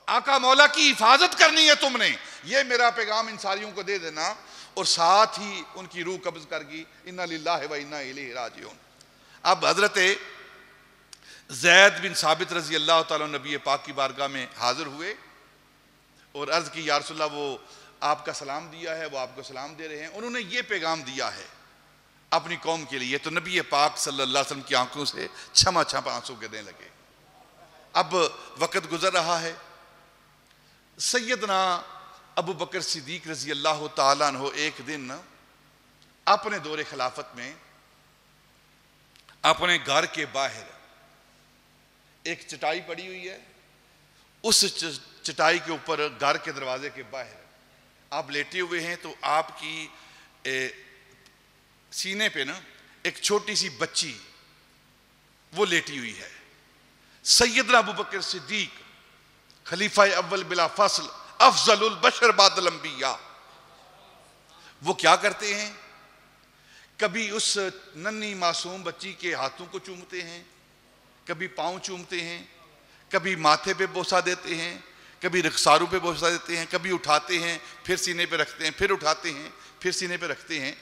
آقا مولا کی حفاظت کرنی ہے تم نے، یہ میرا پیغام انسانیوں کو دے دینا، اور ساتھ ہی ان کی روح قبض کر گئی، انا للہ و انا الیہ راجعون۔ اب حضرت زید بن ثابت رضی اللہ تعالیٰ نبی پاک کی بارگاہ میں حاضر ہوئے اور عرض کی یا رسول اللہ وہ آپ کا سلام دیا ہے، وہ آپ کو سلام دے رہے ہیں، انہوں نے یہ پیغام دیا ہے اپنی قوم کے لیے۔ تو نبی پاک صلی اللہ علیہ وسلم کی آنکھوں سے چھما چھما آنسو گرنے لگے۔ اب وقت گزر رہا ہے، سیدنا ابو بکر صدیق رضی اللہ تعالیٰ عنہ ایک دن اپنے دور خلافت میں اپنے گھر کے باہر ایک چٹائی پڑی ہوئی ہے، اس چٹائی کے اوپر گھر کے دروازے کے باہر آپ لیٹے ہوئے ہیں، تو آپ کی سینے پہ نا ایک چھوٹی سی بچی وہ لیٹی ہوئی ہے۔ سیدنا ابو بکر صدیق خلیفہ اول بلا فصل افضل البشر بعد الانبیاء، وہ کیا کرتے ہیں؟ کبھی اس ننھی معصوم بچی کے ہاتھوں کو چومتے ہیں، کبھی پاؤں چومتے ہیں، کبھی ماتھے پہ بوسہ دیتے ہیں، کبھی رخساروں پہ بوسہ دیتے ہیں، کبھی اٹھاتے ہیں پھر سینے پہ رکھتے ہیں، پھر اٹھاتے ہیں پھر سینے پہ رکھتے ہیں۔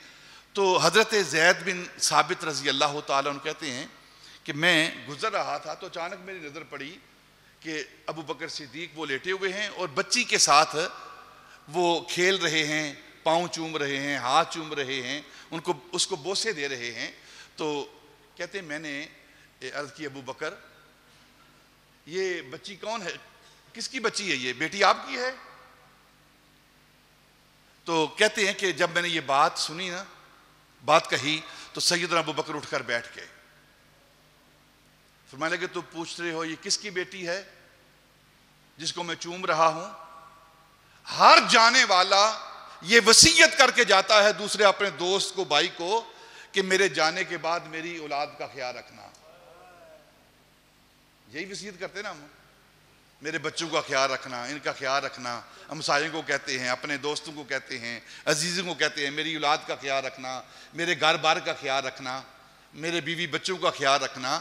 تو حضرت زید بن ثابت رضی اللہ تعالیٰ عنہ کہتے ہیں کہ میں گزر رہا تھا تو اچانک میری نظر پڑی کہ ابو بکر صدیق وہ لیٹے ہوئے ہیں اور بچی کے ساتھ وہ کھیل رہے ہیں، پاؤں چوم رہے ہیں، ہاتھ چوم رہے ہیں، اس کو بوسے دے رہے ہیں۔ تو کہتے ہیں میں نے عرض کی ابو بکر یہ بچی کون ہے، کس کی بچی ہے، یہ بیٹی آپ کی ہے؟ تو کہتے ہیں کہ جب میں نے یہ بات سنی نا، بات کہی، تو سیدنا ابو بکر اٹھ کر بیٹھ گئے۔ فرمانے لگے تو پوچھ رہے ہو یہ کس کی بیٹی ہے جس کو میں چوم رہا ہوں؟ ہر جانے والا یہ وصیت کر کے جاتا ہے دوسرے اپنے دوست کو، بھائی کو، کہ میرے جانے کے بعد میری اولاد کا خیال رکھنا۔ یہی وصیت کرتے نا ہم، میرے بچوں کا خیال رکھنا، ان کا خیال رکھنا، ہمسایوں کو کہتے ہیں، اپنے دوستوں کو کہتے ہیں، عزیزوں کو کہتے ہیں میری اولاد کا خیال رکھنا، میرے گھر بار کا خیال رکھنا، میرے بیوی بچوں کا خیال رکھنا۔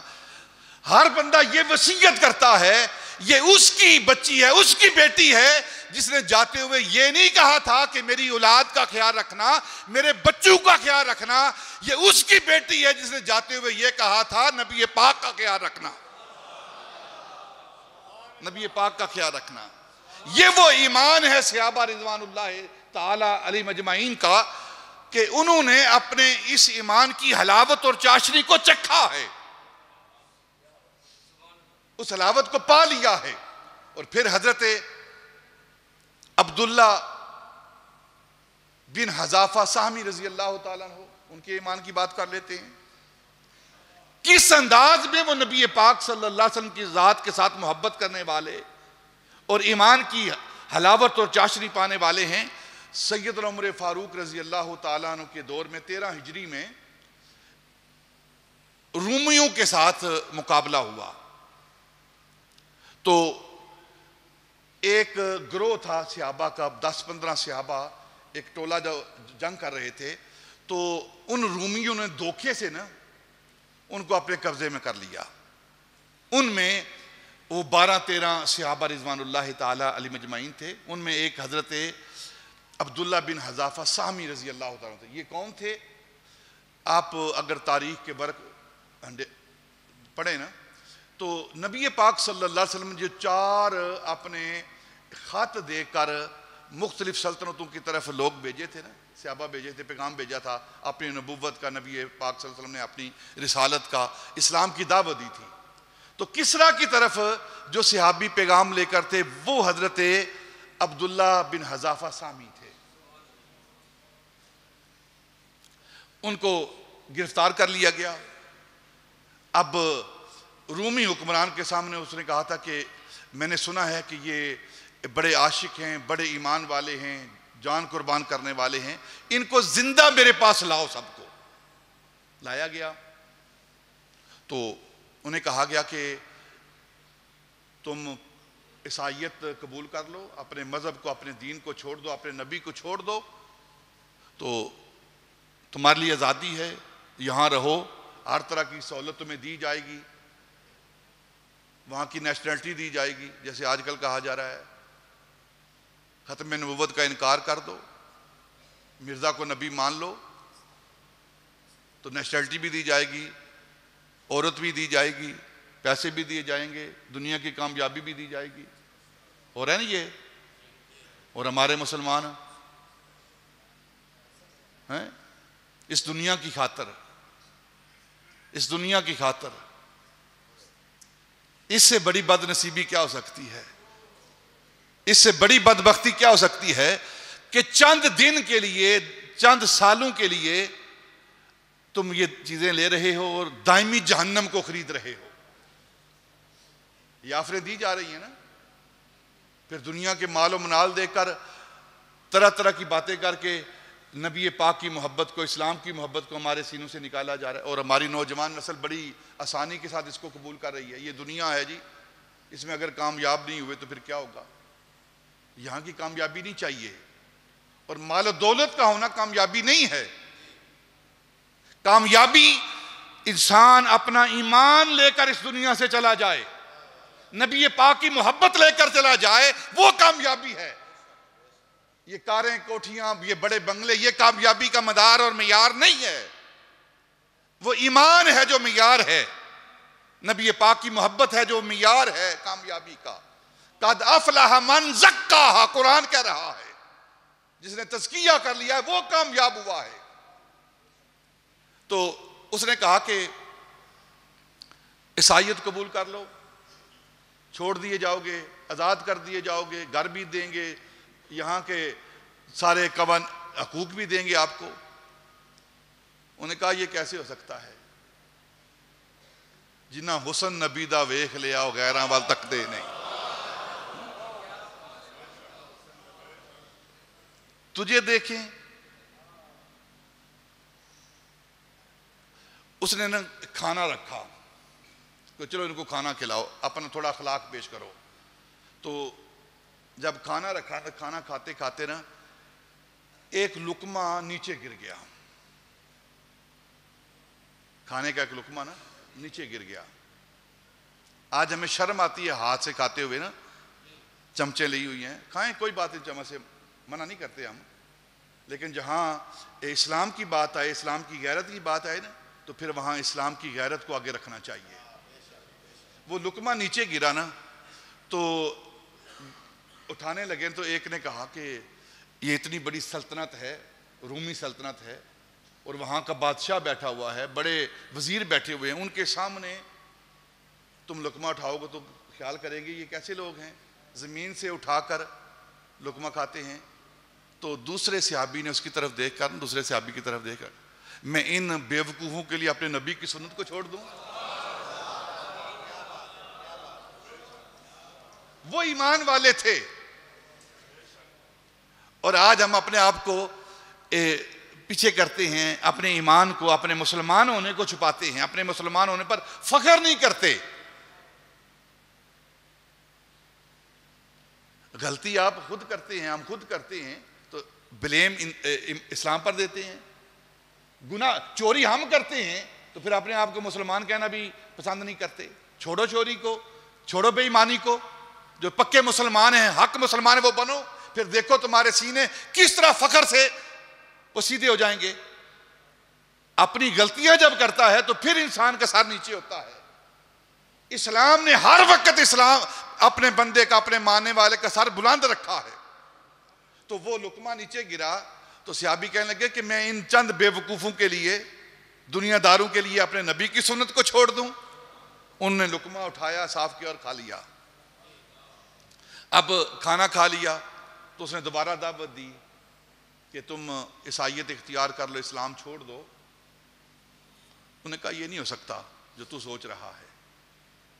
ہر بندہ یہ وصیت کرتا ہے، یہ اس کی بچی ہے، اس کی بیٹی ہے جس نے جاتے ہوئے یہ نہیں کہا تھا کہ میری اولاد کا خیال رکھنا، میرے بچوں کا خیال رکھنا، یہ اس کی بیٹی ہے جس نے جاتے ہوئے یہ کہا تھا نبی پاک کا خیال رکھنا، نبی پاک کا خیال رکھنا۔ یہ وہ ایمان ہے صحابہ رضوان اللہ تعالی علیہم اجمعین کا کہ انہوں نے اپنے اس ایمان کی حلاوت اور چاشنی کو چکھا ہے، اس حلاوت کو پا لیا ہے۔ اور پھر حضرت عبداللہ بن حذافہ سہمی رضی اللہ تعالیٰ عنہ، ان کے ایمان کی بات کر لیتے ہیں۔ کس انداز میں وہ نبی پاک صلی اللہ علیہ وسلم کی ذات کے ساتھ محبت کرنے والے اور ایمان کی حلاوت اور چاشنی پانے والے ہیں۔ سیدنا عمر فاروق رضی اللہ تعالیٰ عنہ کے دور میں 13 ہجری میں رومیوں کے ساتھ مقابلہ ہوا، تو ایک گروہ تھا صحابہ کا، 10-15 صحابہ ایک ٹولہ جنگ کر رہے تھے، تو ان رومیوں نے دھوکے سے نا ان کو اپنے قبضے میں کر لیا۔ ان میں وہ 12-13 صحابہ رضوان اللہ تعالی علیہ مجمعین تھے، ان میں ایک حضرت عبداللہ بن حذافہ سہمی رضی اللہ تعالیٰ تھے۔ یہ کون تھے؟ آپ اگر تاریخ کے برق پڑھیں نا تو نبی پاک صلی اللہ علیہ وسلم جو 4 اپنے خط دے کر مختلف سلطنتوں کی طرف لوگ بھیجے تھے نا، صحابہ بھیجے تھے، پیغام بھیجا تھا اپنی نبوت کا، نبی پاک صلی اللہ علیہ وسلم نے اپنی رسالت کا، اسلام کی دعوت دی تھی، تو کسریٰ کی طرف جو صحابی پیغام لے کر تھے وہ حضرت عبداللہ بن حذافہ سہمی تھے۔ ان کو گرفتار کر لیا گیا۔ اب رومی حکمران کے سامنے اس نے کہا تھا کہ میں نے سنا ہے کہ یہ بڑے عاشق ہیں، بڑے ایمان والے ہیں، جان قربان کرنے والے ہیں، ان کو زندہ میرے پاس لاؤ۔ سب کو لایا گیا تو انہیں کہا گیا کہ تم عیسائیت قبول کر لو، اپنے مذہب کو، اپنے دین کو چھوڑ دو، اپنے نبی کو چھوڑ دو، تو تمہارے لیے آزادی ہے، یہاں رہو، ہر طرح کی سہولت تمہیں دی جائے گی، وہاں کی نیشنلٹی دی جائے گی، جیسے آج کل کہا جا رہا ہے، ختم نبوت کا انکار کر دو، مرزا کو نبی مان لو تو نیشنلٹی بھی دی جائے گی، عورت بھی دی جائے گی، پیسے بھی دیے جائیں گے، دنیا کی کامیابی بھی دی جائے گی، ہو رہا ہے نا یہ؟ اور ہمارے مسلمان ہیں اس دنیا کی خاطر، اس دنیا کی خاطر، اس سے بڑی بد نصیبی کیا ہو سکتی ہے؟ اس سے بڑی بدبختی کیا ہو سکتی ہے کہ چند دن کے لیے، چند سالوں کے لیے تم یہ چیزیں لے رہے ہو اور دائمی جہنم کو خرید رہے ہو۔ یہ آفریں دی جا رہی ہیں نا، پھر دنیا کے مال و منال دے کر، طرح طرح کی باتیں کر کے نبی پاک کی محبت کو، اسلام کی محبت کو ہمارے سینوں سے نکالا جا رہا ہے، اور ہماری نوجوان نسل بڑی آسانی کے ساتھ اس کو قبول کر رہی ہے۔ یہ دنیا ہے جی، اس میں اگر کامیاب نہیں ہوئے تو پھر کیا ہوگا؟ یہاں کی کامیابی نہیں چاہیے، اور مال و دولت کا ہونا کامیابی نہیں ہے۔ کامیابی انسان اپنا ایمان لے کر اس دنیا سے چلا جائے، نبی پاک کی محبت لے کر چلا جائے، وہ کامیابی ہے۔ یہ کاریں، کوٹھیاں، یہ بڑے بنگلے، یہ کامیابی کا مدار اور معیار نہیں ہے، وہ ایمان ہے جو معیار ہے، نبی پاک کی محبت ہے جو معیار ہے کامیابی کا۔ قد افلح من زکاہا، قرآن کہہ رہا ہے، جس نے تزکیہ کر لیا ہے وہ کامیاب ہوا ہے۔ تو اس نے کہا کہ عیسائیت قبول کر لو، چھوڑ دیے جاؤ گے، آزاد کر دیے جاؤ گے، گھر بھی دیں گے، یہاں کے سارے حقوق بھی دیں گے آپ کو۔ انہوں نے کہا یہ کیسے ہو سکتا ہے؟ جنہ حسن نبی دا ویکھ لیا او غیراں وال تک دے نہیں۔ تجھے دیکھیں، اس نے نا کھانا رکھا کہ چلو ان کو کھانا کھلاؤ، اپنا تھوڑا اخلاق پیش کرو۔ تو جب کھانا رکھا، کھانا کھاتے کھاتے نا ایک لقمہ نیچے گر گیا، کھانے کا ایک لقمہ نا نیچے گر گیا۔ آج ہمیں شرم آتی ہے ہاتھ سے کھاتے ہوئے نا، چمچے لی ہوئی ہیں، کھائیں کوئی بات نہیں، چمچ سے منع نہیں کرتے ہم، لیکن جہاں اسلام کی بات آئے، اسلام کی غیرت کی بات آئے نا، تو پھر وہاں اسلام کی غیرت کو آگے رکھنا چاہیے۔ وہ لقمہ نیچے گرا نا تو اٹھانے لگے، تو ایک نے کہا کہ یہ اتنی بڑی سلطنت ہے، رومی سلطنت ہے، اور وہاں کا بادشاہ بیٹھا ہوا ہے، بڑے وزیر بیٹھے ہوئے ہیں، ان کے سامنے تم لقمہ اٹھاؤ گے تو خیال کریں گے یہ کیسے لوگ ہیں، زمین سے اٹھا کر لقمہ کھاتے ہیں۔ تو دوسرے صحابی نے اس کی طرف دیکھ کر، دوسرے صحابی کی طرف دیکھ کر، میں ان بیوقوفوں کے لیے اپنے نبی کی سنت کو چھوڑ دوں؟ وہ ایمان والے تھے، اور آج ہم اپنے آپ کو پیچھے کرتے ہیں، اپنے ایمان کو، اپنے مسلمان ہونے کو چھپاتے ہیں، اپنے مسلمان ہونے پر فخر نہیں کرتے۔ غلطی آپ خود کرتے ہیں، ہم خود کرتے ہیں تو بلیم اسلام پر دیتے ہیں۔ گناہ چوری ہم کرتے ہیں تو پھر اپنے آپ کو مسلمان کہنا بھی پسند نہیں کرتے۔ چھوڑو چوری کو، چھوڑو بے ایمانی کو، جو پکے مسلمان ہیں، حق مسلمان ہیں، وہ بنو، پھر دیکھو تمہارے سینے کس طرح فخر سے وہ سیدھے ہو جائیں گے۔ اپنی غلطیاں جب کرتا ہے تو پھر انسان کا سر نیچے ہوتا ہے۔ اسلام نے ہر وقت اسلام اپنے بندے کا، اپنے ماننے والے کا سر بلند رکھا ہے۔ تو وہ لقمہ نیچے گرا تو صحابی کہنے لگے کہ میں ان چند بے وقوفوں کے لیے، دنیا داروں کے لیے اپنے نبی کی سنت کو چھوڑ دوں؟ انہوں نے لقمہ اٹھایا، صاف کیا اور کھا لیا۔ اب کھانا کھا لیا تو اس نے دوبارہ دعوت دی کہ تم عیسائیت اختیار کر لو، اسلام چھوڑ دو۔ انہوں نے کہا یہ نہیں ہو سکتا جو تو سوچ رہا ہے،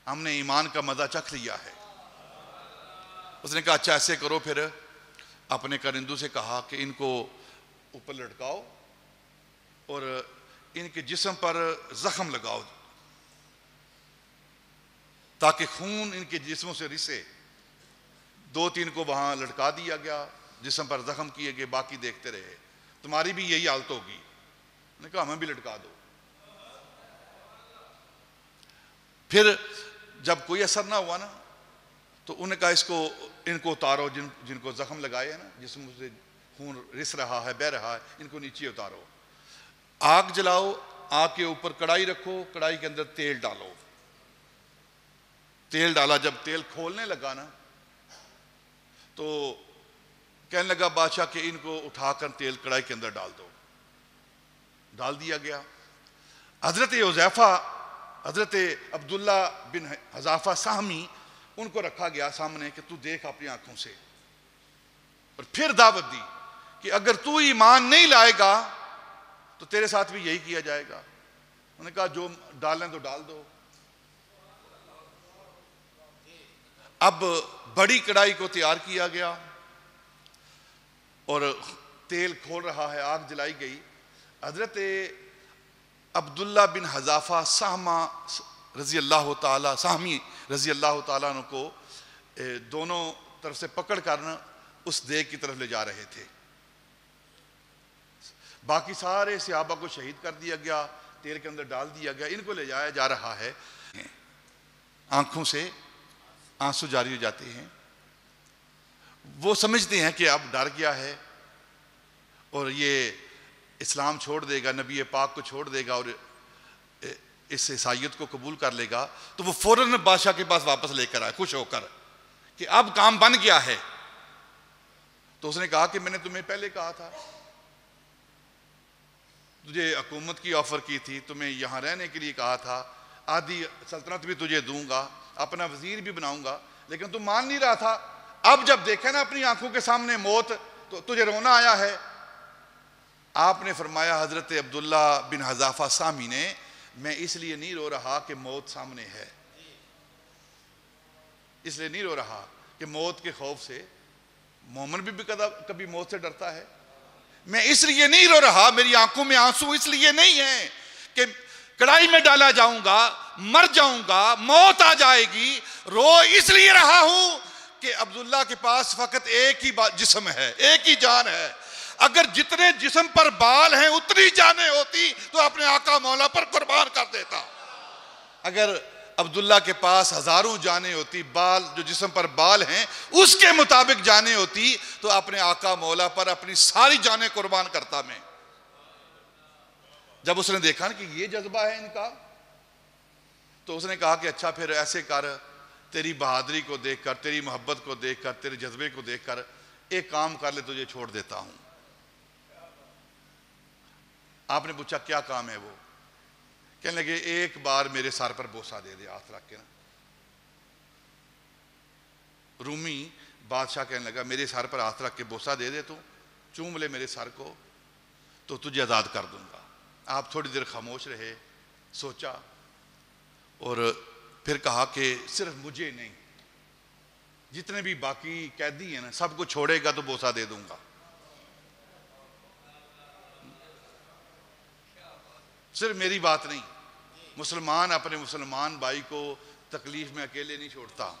ہم نے ایمان کا مزہ چکھ لیا ہے۔ اس نے کہا اچھا ایسے کرو، پھر اپنے کرندوں سے کہا کہ ان کو اوپر لٹکاؤ اور ان کے جسم پر زخم لگاؤ تاکہ خون ان کے جسموں سے رسے۔ دو تین کو وہاں لٹکا دیا گیا، جسم پر زخم کیے گئے، باقی دیکھتے رہے، تمہاری بھی یہی حالت ہوگی۔ انہوں نے کہا ہمیں بھی لٹکا دو۔ پھر جب کوئی اثر نہ ہوا نا تو انہوں نے کہا ان کو اتارو، جن کو زخم لگائے ہیں نا، جسم سے خون رس رہا ہے، بہہ رہا ہے، ان کو نیچے اتارو، آگ جلاؤ، آگ کے اوپر کڑائی رکھو، کڑائی کے اندر تیل ڈالو۔ تیل ڈالا، جب تیل کھولنے لگا نا تو کہنے لگا بادشاہ کہ ان کو اٹھا کر تیل کڑائی کے اندر ڈال دو۔ ڈال دیا گیا۔ حضرت حذیفہ، حضرت عبداللہ بن حذافہ سہمی، ان کو رکھا گیا سامنے کہ تو دیکھ اپنی آنکھوں سے، اور پھر دعوت دی کہ اگر تو ایمان نہیں لائے گا تو تیرے ساتھ بھی یہی کیا جائے گا۔ انہوں نے کہا جو ڈالیں تو ڈال دو۔ اب بڑی کڑائی کو تیار کیا گیا اور تیل کھول رہا ہے، آگ جلائی گئی۔ حضرت عبداللہ بن حذافہ سہمہ رضی اللہ تعالیٰ، سہمی رضی اللہ تعالیٰ عنہ کو دونوں طرف سے پکڑ کر اس دیگ کی طرف لے جا رہے تھے۔ باقی سارے صحابہ کو شہید کر دیا گیا، تیل کے اندر ڈال دیا گیا، ان کو لے جایا جا رہا ہے۔ آنکھوں سے آنسو جاری ہو جاتے ہیں۔ وہ سمجھتے ہیں کہ اب ڈر گیا ہے اور یہ اسلام چھوڑ دے گا، نبی پاک کو چھوڑ دے گا اور اس عیسائیت کو قبول کر لے گا، تو وہ فوراً بادشاہ کے پاس واپس لے کر آئے خوش ہو کر کہ اب کام بن گیا ہے۔ تو اس نے کہا کہ میں نے تمہیں پہلے کہا تھا، تجھے حکومت کی آفر کی تھی، تمہیں یہاں رہنے کے لیے کہا تھا، آدھی سلطنت بھی تجھے دوں گا، اپنا وزیر بھی بناؤں گا، لیکن تم مان نہیں رہا تھا۔ اب جب دیکھا نا اپنی آنکھوں کے سامنے موت تو تجھے رونا آیا ہے۔ آپ نے فرمایا حضرت عبداللہ بن حذافہ سہمی نے، میں اس لیے نہیں رو رہا کہ موت سامنے ہے، اس لیے نہیں رو رہا کہ موت کے خوف سے، مومن بھی کبھی موت سے ڈرتا ہے، میں اس لیے نہیں رو رہا، میری آنکھوں میں آنسو اس لیے نہیں ہیں کہ کڑائی میں ڈالا جاؤں گا، مر جاؤں گا، موت آ جائے گی، رو اس لیے رہا ہوں کہ عبداللہ کے پاس فقط ایک ہی جسم ہے، ایک ہی جان ہے، اگر جتنے جسم پر بال ہیں اتنی جانیں ہوتی تو اپنے آقا مولا پر قربان کر دیتا۔ اگر عبداللہ کے پاس ہزاروں جانیں ہوتی، بال جو جسم پر بال ہیں اس کے مطابق جانیں ہوتی تو اپنے آقا مولا پر اپنی ساری جانیں قربان کرتا میں۔ جب اس نے دیکھا کہ یہ جذبہ ہے ان کا تو اس نے کہا کہ اچھا پھر ایسے کر، تیری بہادری کو دیکھ کر، تیری محبت کو دیکھ کر، تیرے جذبے کو دیکھ کر ایک کام کر لے، تجھے چھوڑ دیتا ہوں۔ آپ نے پوچھا کیا کام ہے وہ؟ کہنے لگے ایک بار میرے سر پر بوسہ دے دے، ہاتھ رکھ کے نا۔ رومی بادشاہ کہنے لگا میرے سر پر ہاتھ رکھ کے بوسہ دے دے، تو چوم لے میرے سر کو تو تجھے آزاد کر دوں گا۔ آپ تھوڑی دیر خاموش رہے، سوچا اور پھر کہا کہ صرف مجھے نہیں، جتنے بھی باقی قیدی ہیں نا سب کو چھوڑے گا تو بوسہ دے دوں گا، صرف میری بات نہیں۔ مسلمان اپنے مسلمان بھائی کو تکلیف میں اکیلے نہیں چھوڑتا۔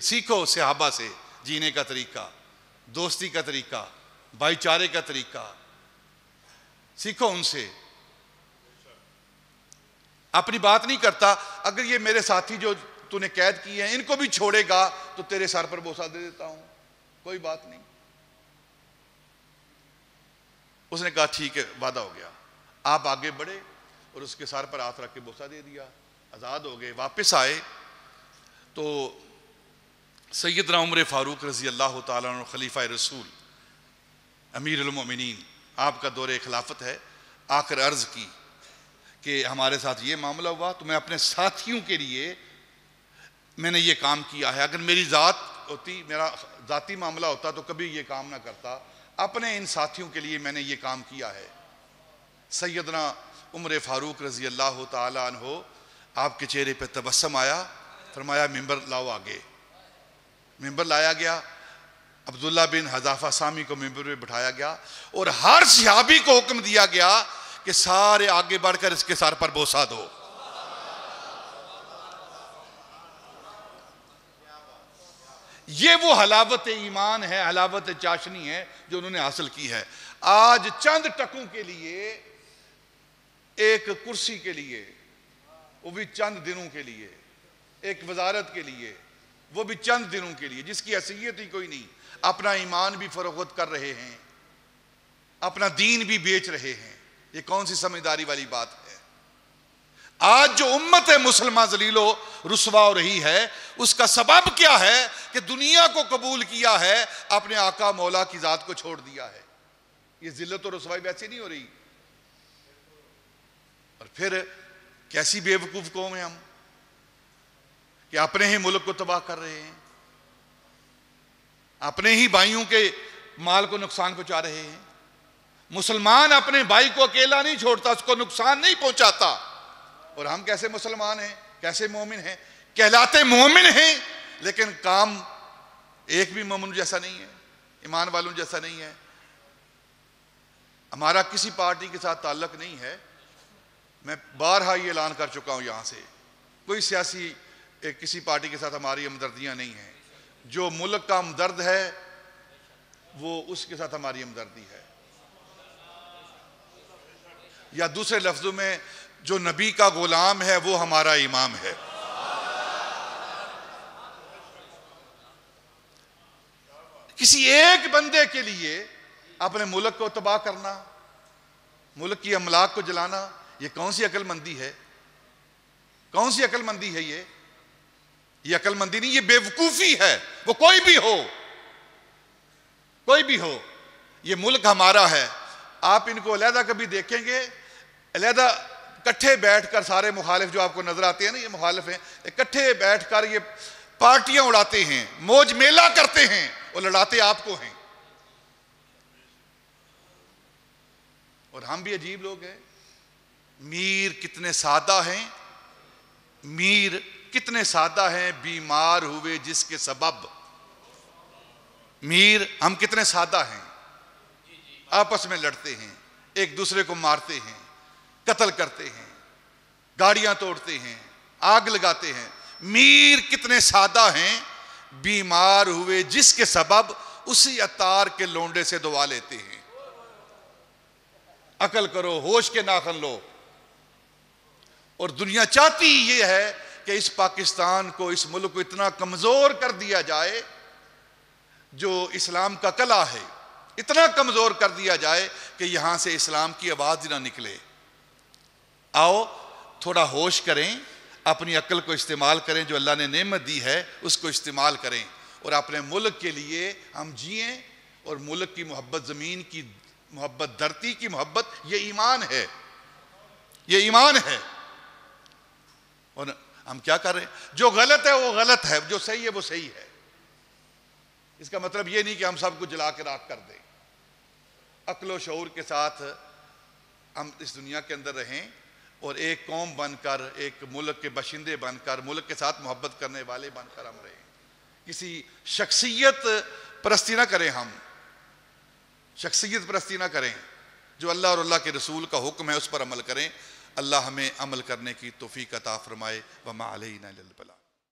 سیکھو صحابہ سے جینے کا طریقہ، دوستی کا طریقہ، بھائی چارے کا طریقہ، سیکھو ان سے۔ اپنی بات نہیں کرتا، اگر یہ میرے ساتھی جو تو نے قید کیے ہیں ان کو بھی چھوڑے گا تو تیرے سر پر بوسہ دے دیتا ہوں، کوئی بات نہیں۔ اس نے کہا ٹھیک ہے، وعدہ ہو گیا۔ آپ آگے بڑھے اور اس کے سر پر ہاتھ رکھ کے بوسہ دے دیا، آزاد ہو گئے۔ واپس آئے تو سیدنا عمر فاروق رضی اللہ تعالیٰ عنہ خلیفہ رسول امیر المومنین، آپ کا دور خلافت ہے، آ کر عرض کی کہ ہمارے ساتھ یہ معاملہ ہوا تو میں اپنے ساتھیوں کے لیے میں نے یہ کام کیا ہے، اگر میری ذات ہوتی، میرا ذاتی معاملہ ہوتا تو کبھی یہ کام نہ کرتا، اپنے ان ساتھیوں کے لیے میں نے یہ کام کیا ہے۔ سیدنا عمر فاروق رضی اللہ تعالیٰ عنہ آپ کے چہرے پہ تبسم آیا، فرمایا ممبر لاؤ آگے۔ ممبر لایا گیا، عبداللہ بن حذافہ سہمی کو ممبر پہ بٹھایا گیا اور ہر صحابی کو حکم دیا گیا کہ سارے آگے بڑھ کر اس کے سر پر بوسہ دو۔ یہ وہ حلاوت ایمان ہے، حلاوت چاشنی ہے جو انہوں نے حاصل کی ہے۔ آج چند ٹکوں کے لیے، ایک کرسی کے لیے، وہ بھی چند دنوں کے لیے، ایک وزارت کے لیے، وہ بھی چند دنوں کے لیے، جس کی حیثیت ہی کوئی نہیں، اپنا ایمان بھی فروخت کر رہے ہیں، اپنا دین بھی بیچ رہے ہیں۔ یہ کون سی سمجھداری والی بات ہے؟ آج جو امت مسلمہ ذلیل و رسوا ہو رہی ہے، اس کا سبب کیا ہے؟ کہ دنیا کو قبول کیا ہے، اپنے آقا مولا کی ذات کو چھوڑ دیا ہے۔ یہ ذلت و رسوائی ویسے نہیں ہو رہی؟ اور پھر کیسی بے وقوف قوم ہیں ہم کہ اپنے ہی ملک کو تباہ کر رہے ہیں، اپنے ہی بھائیوں کے مال کو نقصان پہنچا رہے ہیں۔ مسلمان اپنے بھائی کو اکیلا نہیں چھوڑتا، اس کو نقصان نہیں پہنچاتا۔ اور ہم کیسے مسلمان ہیں، کیسے مومن ہیں؟ کہلاتے مومن ہیں، لیکن کام ایک بھی مومن جیسا نہیں ہے، ایمان والوں جیسا نہیں ہے۔ ہمارا کسی پارٹی کے ساتھ تعلق نہیں ہے، میں بارہا یہ اعلان کر چکا ہوں یہاں سے، کوئی سیاسی کسی پارٹی کے ساتھ ہماری ہمدردیاں نہیں ہیں۔ جو ملک کا ہمدرد ہے وہ اس کے ساتھ ہماری ہمدردی ہے، یا دوسرے لفظوں میں جو نبی کا غلام ہے وہ ہمارا امام ہے۔ کسی ایک بندے کے لیے اپنے ملک کو تباہ کرنا، ملک کی املاک کو جلانا، یہ کون سی عقل مندی ہے؟ کون سی عقل مندی ہے یہ عقل مندی نہیں، یہ بے وقوفی ہے۔ وہ کوئی بھی ہو، کوئی بھی ہو، یہ ملک ہمارا ہے۔ آپ ان کو علیحدہ کبھی دیکھیں گے، علیحدہ اکٹھے بیٹھ کر سارے مخالف جو آپ کو نظر آتے ہیں نا، یہ مخالف ہیں، اکٹھے بیٹھ کر یہ پارٹیاں اڑاتے ہیں، موج میلہ کرتے ہیں، اور لڑاتے آپ کو ہیں۔ اور ہم بھی عجیب لوگ ہیں۔ میر کتنے سادہ ہیں، میر کتنے سادہ ہیں، بیمار ہوئے جس کے سبب۔ میر ہم کتنے سادہ ہیں، آپس میں لڑتے ہیں، ایک دوسرے کو مارتے ہیں، قتل کرتے ہیں، گاڑیاں توڑتے ہیں، آگ لگاتے ہیں۔ میر کتنے سادہ ہیں، بیمار ہوئے جس کے سبب اسی عطار کے لونڈے سے دعا لیتے ہیں۔ عقل کرو، ہوش کے ناخن لو۔ اور دنیا چاہتی یہ ہے کہ اس پاکستان کو، اس ملک کو اتنا کمزور کر دیا جائے، جو اسلام کا کلہ ہے اتنا کمزور کر دیا جائے کہ یہاں سے اسلام کی آواز نہ نکلے۔ آؤ تھوڑا ہوش کریں، اپنی عقل کو استعمال کریں، جو اللہ نے نعمت دی ہے اس کو استعمال کریں، اور اپنے ملک کے لیے ہم جئیں، اور ملک کی محبت، زمین کی محبت، دھرتی کی محبت، یہ ایمان ہے، یہ ایمان ہے۔ اور ہم کیا کر رہے ہیں؟ جو غلط ہے وہ غلط ہے، جو صحیح ہے وہ صحیح ہے۔ اس کا مطلب یہ نہیں کہ ہم سب کو جلا کے راکھ کر دیں۔ عقل و شعور کے ساتھ ہم اس دنیا کے اندر رہیں، اور ایک قوم بن کر، ایک ملک کے باشندے بن کر، ملک کے ساتھ محبت کرنے والے بن کر ہم رہیں۔ کسی شخصیت پرستی نہ کریں، ہم شخصیت پرستی نہ کریں، جو اللہ اور اللہ کے رسول کا حکم ہے اس پر عمل کریں۔ اللہ ہمیں عمل کرنے کی توفیق عطا فرمائے۔ وما علینا الا البلاغ۔